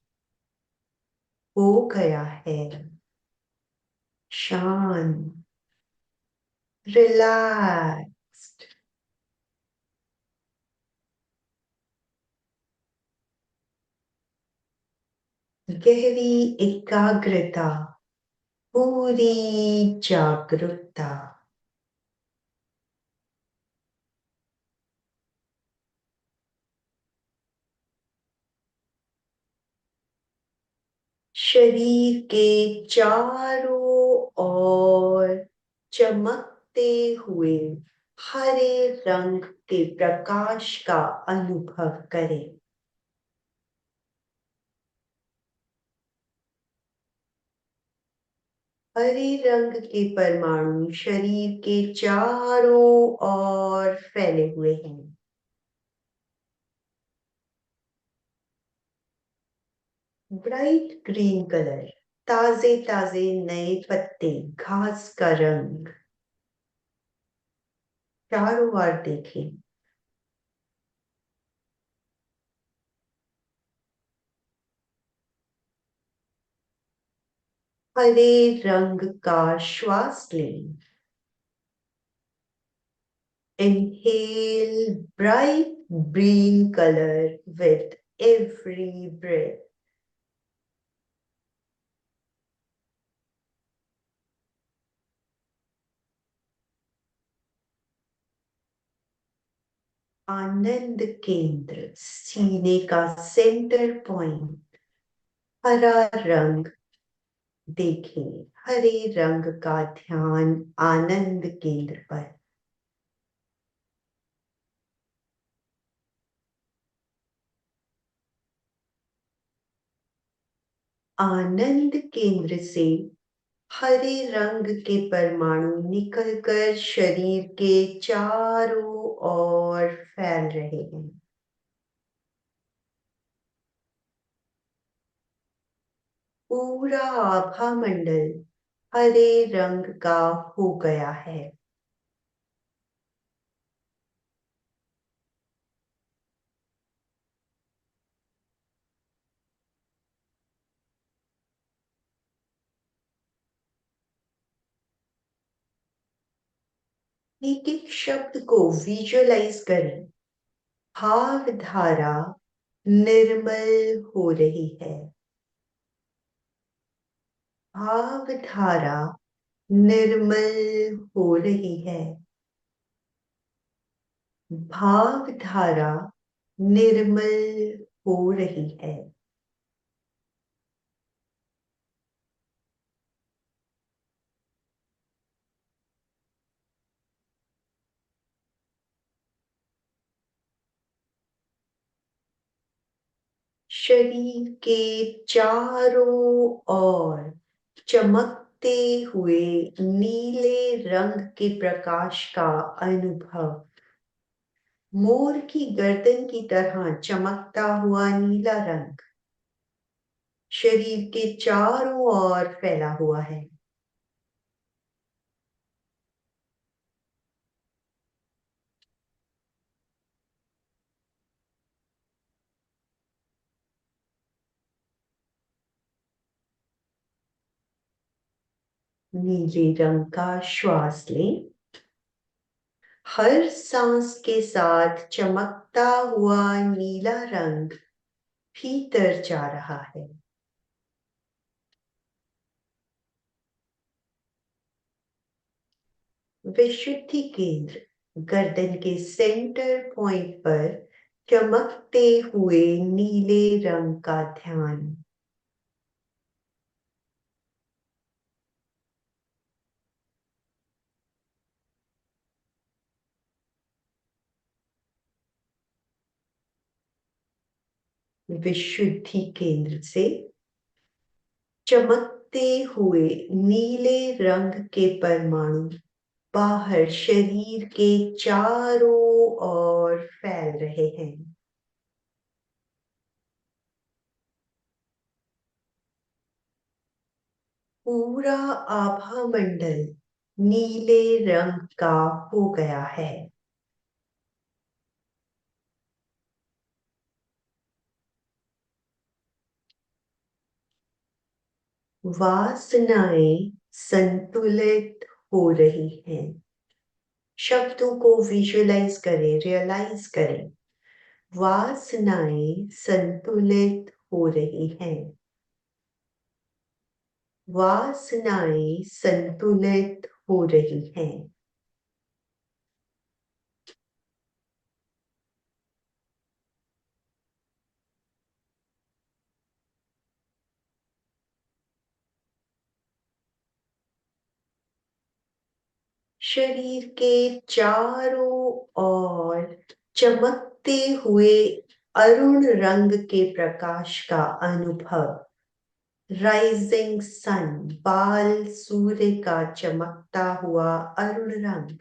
हो गया है, शांत, रिलैक्स्ड। गहरी एकाग्रता, पूरी जागरूकता। शरीर के चारों ओर चमकते हुए हरे रंग के प्रकाश का अनुभव करें। हरे रंग के परमाणु शरीर के चारों ओर फैले हुए हैं। ब्राइट ग्रीन कलर, ताजे ताजे नए पत्ते, घास का रंग। चारों ओर देखें। हरे रंग का श्वास लें। Inhale bright green color with every breath. आनंद केंद्र, सीने का सेंटर पॉइंट, हरा रंग देखें। हरे रंग का ध्यान आनंद केंद्र पर। आनंद केंद्र से हरे रंग के परमाणु निकलकर शरीर के चारों ओर फैल रहे हैं। पूरा आभा मंडल हरे रंग का हो गया है। एक एक शब्द को विजुअलाइज करें। भाव धारा निर्मल हो रही है। भाव धारा निर्मल हो रही है। भाव धारा निर्मल हो रही है। शरीर के चारों ओर चमकते हुए नीले रंग के प्रकाश का अनुभव। मोर की गर्दन की तरह चमकता हुआ नीला रंग शरीर के चारों ओर फैला हुआ है। नीले रंग का श्वास लें। हर सांस के साथ चमकता हुआ नीला रंग भीतर जा रहा है। विशुद्धि केंद्र, गर्दन के सेंटर पॉइंट पर चमकते हुए नीले रंग का ध्यान। विशुद्धि केंद्र से चमकते हुए नीले रंग के परमाणु बाहर शरीर के चारों ओर फैल रहे हैं। पूरा आभा मंडल नीले रंग का हो गया है। वासनाएं संतुलित हो रही हैं। शब्दों को विजुअलाइज करें, रियलाइज करें। वासनाएं संतुलित हो रही हैं। वासनाएं संतुलित हो रही हैं। शरीर के चारों ओर चमकते हुए अरुण रंग के प्रकाश का अनुभव। राइजिंग सन, बाल सूर्य का चमकता हुआ अरुण रंग।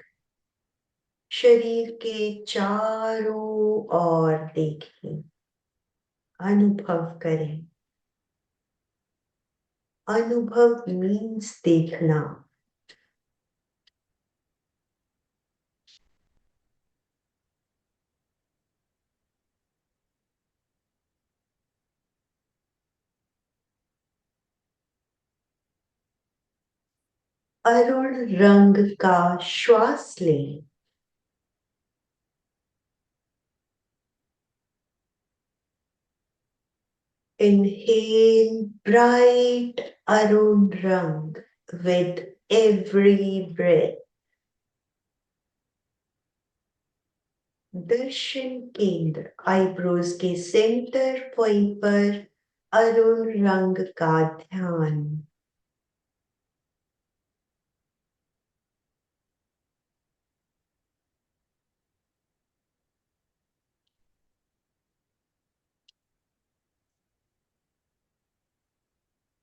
शरीर के चारों ओर देखें, अनुभव करें। अनुभव मीन्स देखना। अरुण रंग का श्वास लें। Inhale bright arun rang with every breath. दर्शन केंद्र, आईब्रोज के सेंटर पॉइंट पर अरुण रंग का ध्यान।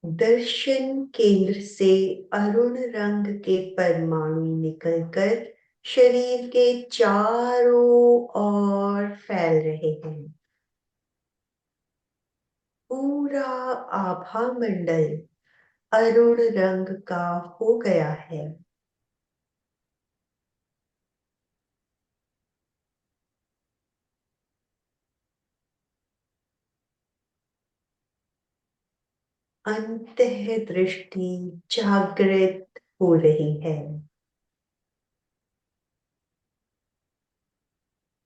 दर्शन केंद्र से अरुण रंग के परमाणु निकलकर शरीर के चारों ओर फैल रहे हैं। पूरा आभा मंडल अरुण रंग का हो गया है। अंतः दृष्टि जागृत हो रही है।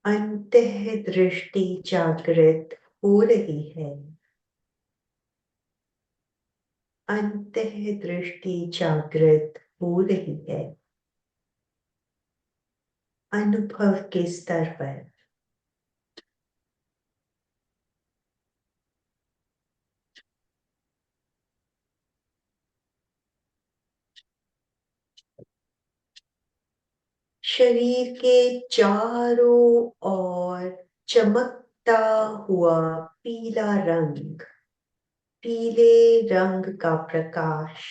अंतः दृष्टि जागृत हो रही है। अंतः दृष्टि जागृत हो रही है। अनुभव के स्तर पर। शरीर के चारों ओर चमकता हुआ पीला रंग, पीले रंग का प्रकाश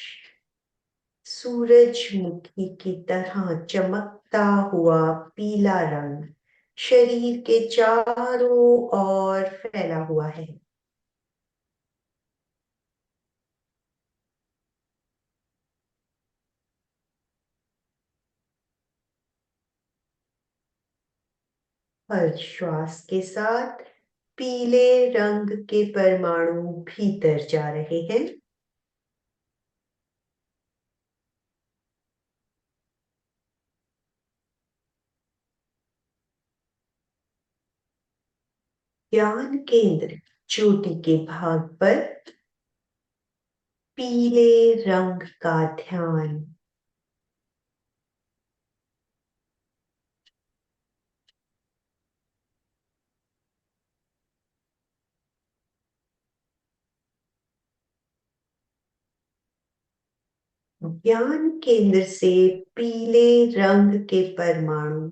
सूरजमुखी की तरह चमकता हुआ पीला रंग शरीर के चारों ओर फैला हुआ है। हर श्वास के साथ पीले रंग के परमाणु भीतर जा रहे हैं। ज्ञान केंद्र चोटी के भाग पर पीले रंग का ध्यान। ज्ञान केंद्र से पीले रंग के परमाणु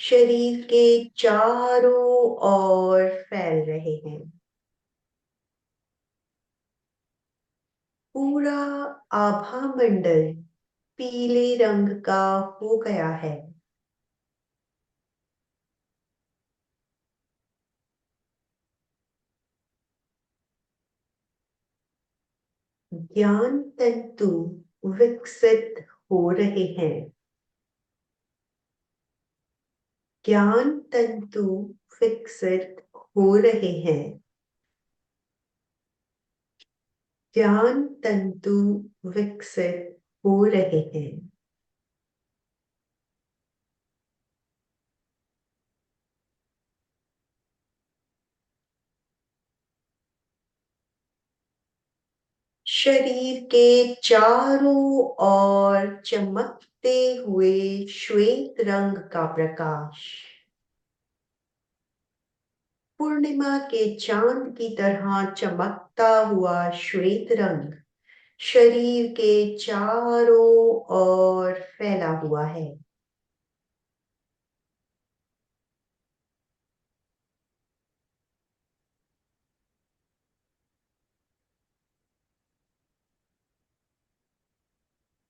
शरीर के चारों ओर फैल रहे हैं। पूरा आभा मंडल पीले रंग का हो गया है। ज्ञान तंतु विकसित हो रहे हैं। ज्ञान तंतु विकसित हो रहे हैं। ज्ञान तंतु विकसित हो रहे हैं। शरीर के चारों ओर चमकते हुए श्वेत रंग का प्रकाश पूर्णिमा के चांद की तरह चमकता हुआ श्वेत रंग शरीर के चारों ओर फैला हुआ है।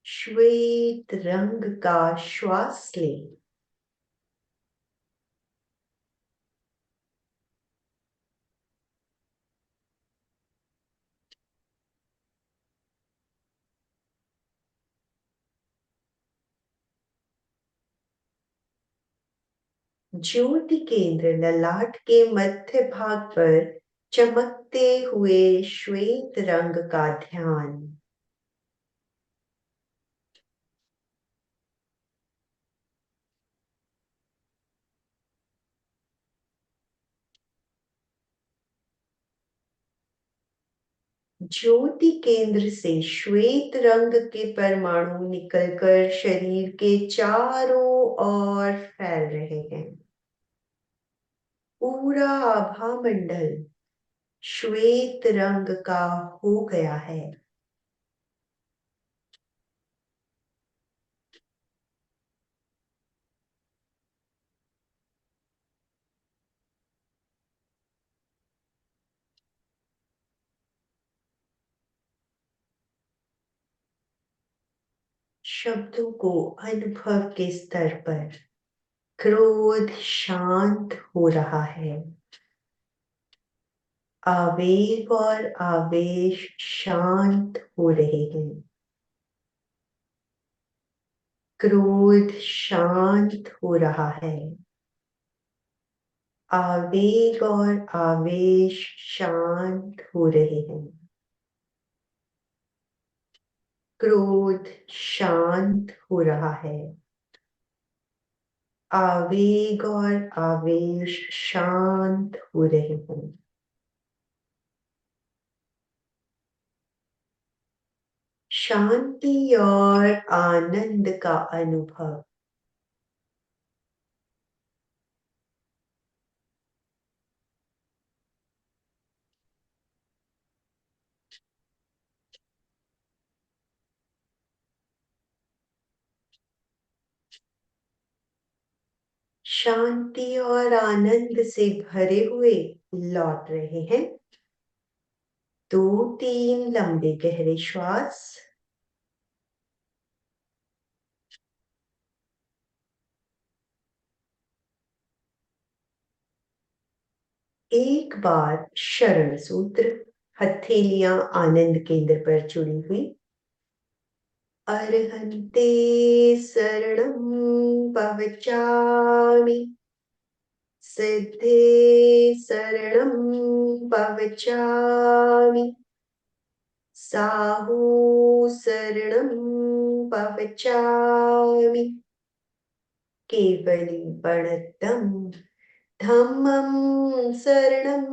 श्वेत रंग का श्वास लें। ज्योति केंद्र ललाट के मध्य भाग पर चमकते हुए श्वेत रंग का ध्यान। ज्योति केंद्र से श्वेत रंग के परमाणु निकलकर शरीर के चारों ओर फैल रहे हैं। पूरा आभा मंडल श्वेत रंग का हो गया है। शब्दों को अनुभव के स्तर पर क्रोध शांत हो रहा है। आवेग और आवेश शांत हो रहे हैं। क्रोध शांत हो रहा है। आवेग और आवेश शांत हो रहे हैं। क्रोध शांत हो रहा है। आवेग और आवेश शांत हो रहे हैं। शांति और आनंद का अनुभव। शांति और आनंद से भरे हुए लौट रहे हैं। 2-3 लंबे गहरे श्वास। एक बार शरण सूत्र, हथेलियां आनंद केंद्र पर जुड़ी हुई। अर्हन्ते शरणं भवचामि। सिद्धे शरणं भवचामि। साहू शरणं भवचामि। केवलीपणतं धम्मं शरणं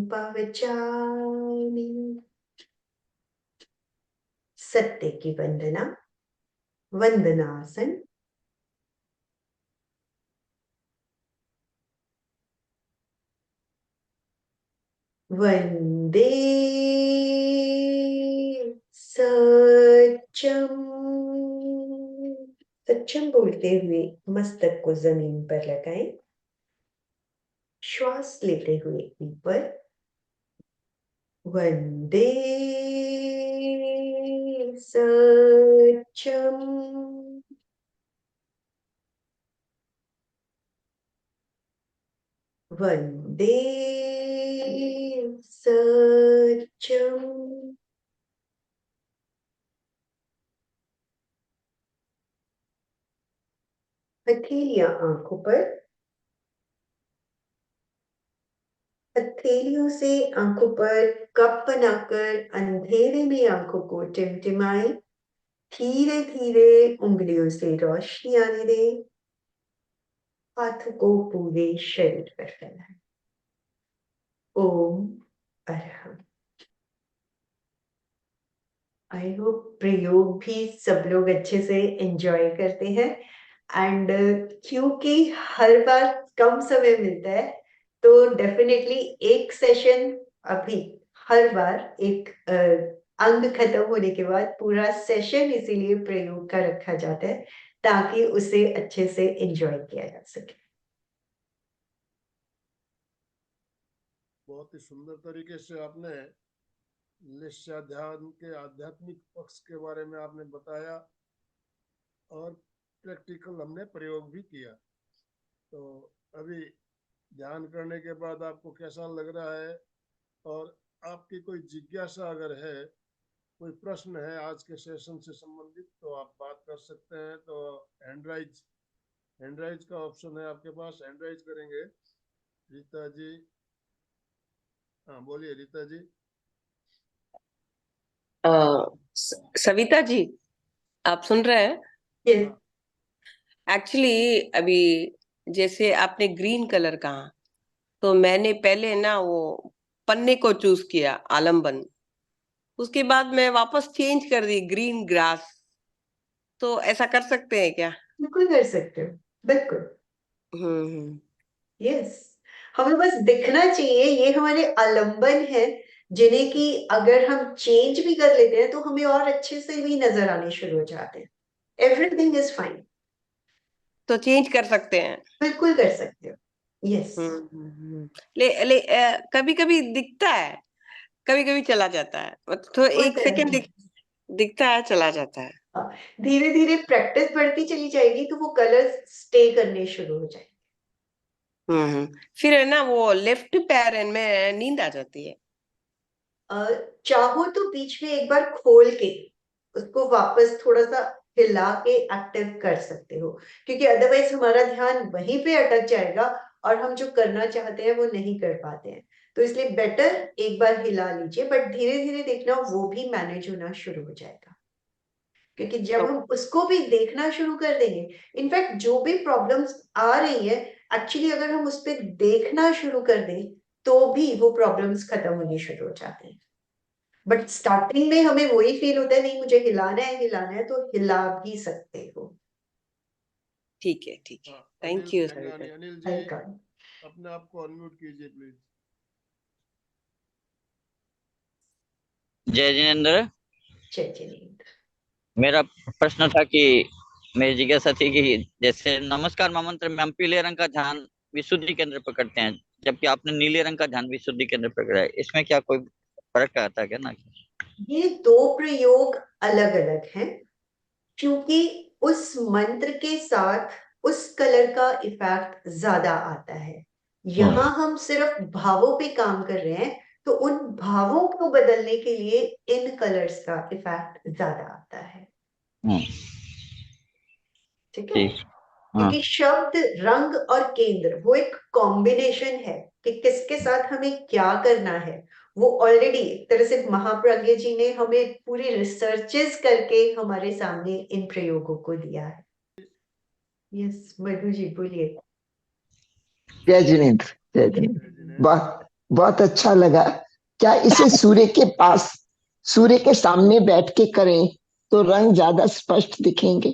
भवचामि। सत्य की वंदना। वंदनासन। वंदे सच्चम। सच्चम बोलते हुए मस्तक को जमीन पर लगाएं। श्वास लेते हुए ऊपर। वंदे सच्चम। वंदे सच्चम। हथेलियां आंखों पर। हथेलियों से आंखों पर कप बनाकर अंधेरे में आंखों को टिमटिमाए। धीरे धीरे उंगलियों से रोशनी आने दें। हाथों को पूरे शरीर पर फैलाएं। ओम अरहम। आई होप प्रयोग भी सब लोग अच्छे से एंजॉय करते हैं। एंड क्योंकि हर बार कम समय मिलता है, तो डेफिनेटली एक सेशन अभी हर बार एक अंग खत्म होने के बाद पूरा सेशन इसीलिए प्रयोग का रखा जाता है, ताकि उसे अच्छे से एंजॉय किया जा सके। बहुत ही सुंदर तरीके से आपने निश्चय ध्यान के आध्यात्मिक पक्ष के बारे में आपने बताया और प्रैक्टिकल हमने प्रयोग भी किया। तो अभी ध्यान करने के बाद आपको कैसा लग रहा है, और आपकी कोई जिज्ञासा अगर है, कोई प्रश्न है आज के सेशन से संबंधित, तो आप बात कर सकते हैं। तो हैंड राइज का ऑप्शन है आपके पास, हैंड राइज करेंगे। रीता जी, हाँ बोलिए रीता जी। सविता जी, आप सुन रहे हैं? Yes. एक्चुअली अभी जैसे आपने ग्रीन कलर कहा, तो मैंने पहले ना वो पन्ने को चूज किया, आलम्बन। उसके बाद मैं वापस चेंज कर दी ग्रीन ग्रास। तो ऐसा कर सकते हैं क्या? बिल्कुल कर सकते हो, बिल्कुल। हम्म। यस, हमें बस दिखना चाहिए। ये हमारे आलंबन है, जिन्हें कि अगर हम चेंज भी कर लेते हैं तो हमें और अच्छे से भी नजर आने शुरू हो जाते हैं। Everything is fine. तो चेंज कर सकते हैं। बिल्कुल कर सकते हो। यस। ले ले कभी कभी दिखता है, कभी कभी चला जाता है, तो एक होता है। सेकंड दिखता है, चला जाता है। धीरे धीरे प्रैक्टिस बढ़ती चली जाएगी तो वो कलर्स स्टे करने शुरू हो जाएंगे। फिर है ना वो लेफ्ट पैर में नींद आ जाती है। चाहो तो बीच में एक बार खोल के उसको वापस थोड़ा सा हिला के एक्टिव कर सकते हो, क्योंकि अदरवाइज हमारा ध्यान वहीं पे अटक जाएगा और हम जो करना चाहते हैं वो नहीं कर पाते हैं। तो इसलिए बेटर एक बार हिला लीजिए, बट धीरे धीरे देखना वो भी मैनेज होना शुरू हो जाएगा। क्योंकि जब हम उसको भी देखना शुरू कर देंगे, इनफैक्ट जो भी प्रॉब्लम्स आ रही है, एक्चुअली अगर हम उस पर देखना शुरू कर दें तो भी वो प्रॉब्लम्स खत्म होनी शुरू हो जाते हैं। बट स्टार्टिंग में हमें वही फील होता है, नहीं मुझे हिलाना है, तो हिला भी सकते हो। ठीक है, ठीक है। हाँ, थैंक यू अनिल जी, अपने आप को अनम्यूट कीजिए प्लीज। जय जिनेन्द्र। जय जिनेन्द्र। मेरा प्रश्न था कि मेरी जिज्ञासा थी कि जैसे नमस्कार महामंत्र में हम पीले रंग का ध्यान विशुद्धि केंद्र पर करते हैं, जबकि आपने नीले रंग का ध्यान विशुद्धि केंद्र पर कराया, इसमें क्या कोई फर्क आता है क्या ना? ये दो प्रयोग अलग अलग हैं, क्योंकि उस मंत्र के साथ उस कलर का इफेक्ट ज्यादा आता है। यहाँ हम सिर्फ भावों पे काम कर रहे हैं, तो उन भावों को बदलने के लिए इन कलर्स का इफेक्ट ज्यादा आता है। ठीक है? क्योंकि शब्द, रंग और केंद्र वो एक कॉम्बिनेशन है कि किसके साथ हमें क्या करना है। वो ऑलरेडी एक तरह से महाप्रज्ञ जी ने हमें पूरी रिसर्चेस करके हमारे सामने इन प्रयोगों को दिया है। यस, मधु जी बोलिए। जय जिनेन्द्र, जय जिनेन्द्र। बहुत बहुत अच्छा लगा। क्या इसे सूर्य के पास, सूर्य के सामने बैठ के करें तो रंग ज्यादा स्पष्ट दिखेंगे?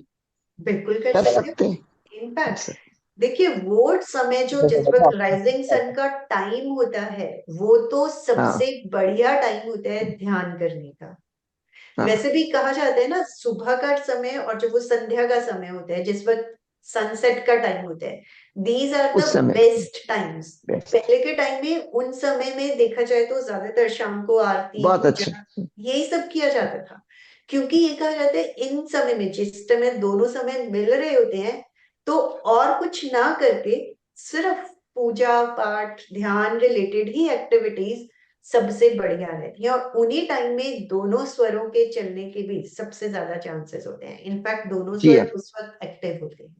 बिल्कुल कर सकते हैं। इनफैक्ट देखिए, वो समय जो जिस वक्त राइजिंग सन का टाइम होता है, वो तो सबसे बढ़िया टाइम होता है ध्यान करने का। वैसे भी कहा जाता है ना, सुबह का समय और जब वो संध्या का समय होता है, जिस वक्त सनसेट का टाइम होता है, these are the best times. पहले के टाइम में उन समय में देखा जाए तो ज्यादातर शाम को आरती, बहुत अच्छा, यही सब किया जाता था। क्योंकि ये कहा जाता है इन समय में, जिस समय दोनों समय मिल रहे होते हैं, तो और कुछ ना करके सिर्फ पूजा पाठ ध्यान रिलेटेड ही एक्टिविटीज सबसे बढ़िया रहती है। और उन्हीं टाइम में दोनों स्वरों के चलने के भी सबसे ज्यादा चांसेस होते हैं। इनफैक्ट दोनों स्वर उस वक्त एक्टिव होते हैं।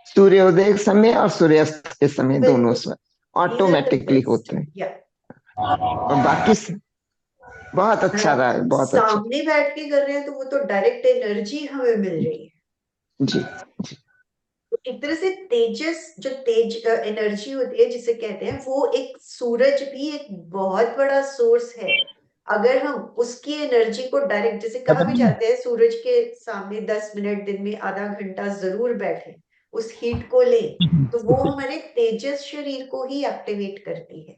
सूर्योदय के समय और सूर्यास्त के समय दोनों स्वर ऑटोमेटिकली होते हैं। और बाकी बहुत अच्छा रहा है, बहुत अच्छा। सामने बैठ के कर रहे हैं तो वो तो डायरेक्ट एनर्जी हमें मिल रही है। जी। तो एक तरह से तेजस, जो तेज एनर्जी होती है जिसे कहते हैं, वो एक सूरज भी एक बहुत बड़ा सोर्स है। अगर हम उसकी एनर्जी को डायरेक्ट, जैसे कहा भी जाते हैं, सूरज के सामने 10 मिनट दिन में आधा घंटा जरूर बैठे, उस हीट को लें, तो वो हमारे तेजस शरीर को ही एक्टिवेट करती है।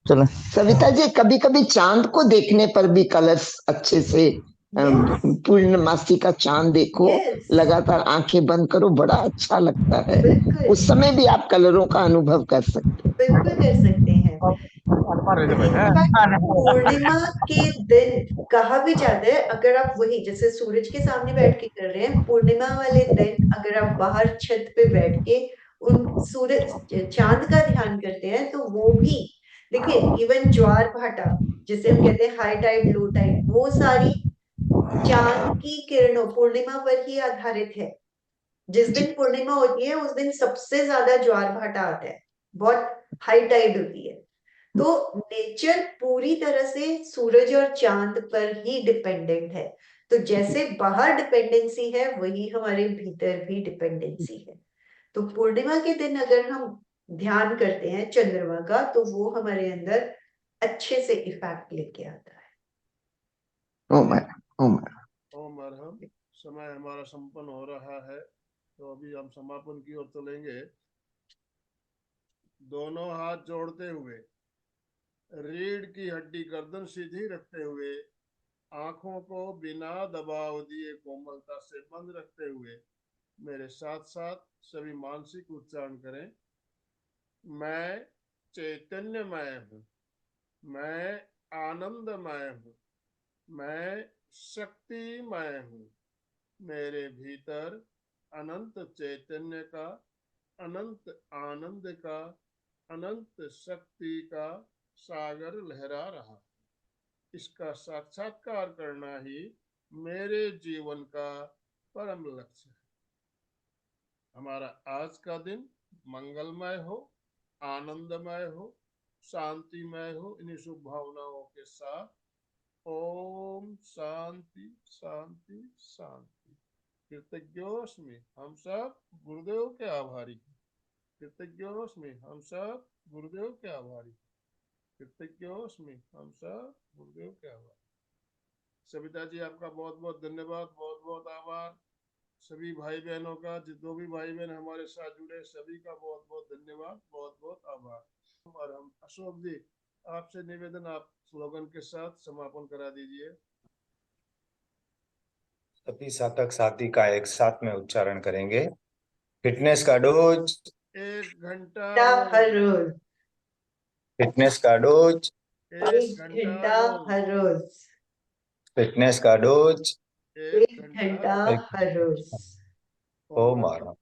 चलो। सविता जी, कभी कभी चांद को देखने पर भी कलर्स अच्छे से, यस, पूर्णमासी का चांद देखो, यस, लगातार आंखें बंद करो, बड़ा अच्छा लगता है। बिल्कुल, उस समय भी आप कलरों का अनुभव कर सकते बिल्कुल कर सकते हैं। इनफैक्ट पूर्णिमा के दिन कहा भी जाता है, अगर आप वही जैसे सूरज के सामने बैठ के कर रहे हैं, पूर्णिमा वाले दिन अगर आप बाहर छत पे बैठ के उन सूरज चांद का ध्यान करते हैं, तो वो भी देखिए, इवन ज्वार भाटा जिसे हम कहते हैं, हाई टाइड लो टाइड, वो सारी चांद की किरणों पूर्णिमा पर ही आधारित है। जिस हैं। जी। दिन पूर्णिमा होती है उस दिन सबसे ज्यादा ज्वार भाटा आता है, बहुत हाई टाइड होती है। तो नेचर पूरी तरह से सूरज और चांद पर ही डिपेंडेंट है। तो जैसे बाहर डिपेंडेंसी है, वही हमारे भीतर भी डिपेंडेंसी है। तो पूर्णिमा के दिन अगर हम ध्यान करते हैं चंद्रमा का, तो वो हमारे अंदर अच्छे से इफेक्ट लेके आता है। ओ मैडम, ओ मैडम। ओम अर्हम। समय हमारा संपन्न हो रहा है, तो अभी हम समापन की ओर चलेंगे। दोनों हाथ जोड़ते हुए, रीढ़ की हड्डी गर्दन सीधी रखते हुए, आंखों को बिना दबाव दिए कोमलता से बंद रखते हुए, मेरे साथ साथ सभी मानसिक उच्चारण करें। मैं चैतन्यमय हूँ, मैं आनंदमय हूँ, मैं शक्तिमय हूँ। मेरे भीतर अनंत चैतन्य का, अनंत आनंद का, अनंत शक्ति का सागर लहरा रहा। इसका साक्षात्कार करना ही मेरे जीवन का परम लक्ष्य है। हमारा आज का दिन मंगलमय हो, आनंदमय हो, शांतिमय हो। इन्हीं शुभ भावनाओं के साथ ओम शांति शांति शांति। कृतज्ञोस्मि, हम सब गुरुदेव के आभारी हैं। कृतज्ञोस्मि, हम सब गुरुदेव के आभारी हैं। कृतज्ञोस्मि, हम सब गुरुदेव के आभारी। सविता जी, आपका बहुत बहुत धन्यवाद, बहुत बहुत आभार। सभी भाई बहनों का, जो भी भाई बहन हमारे साथ जुड़े, सभी का बहुत बहुत धन्यवाद, बहुत बहुत आभार। और हम अशोक जी, आपसे निवेदन, आप स्लोगन के साथ समापन करा दीजिए। सभी साधक साथी का एक साथ में उच्चारण करेंगे। फिटनेस का डोज, 1 घंटा हर रोज, रोज, फिटनेस का डोज, 1 घंटा 1 घंटा रोज, हर रोज, फिटनेस का डोज। 1 घंटा 1 घंटा रोज। हर रोज। ओम आराम।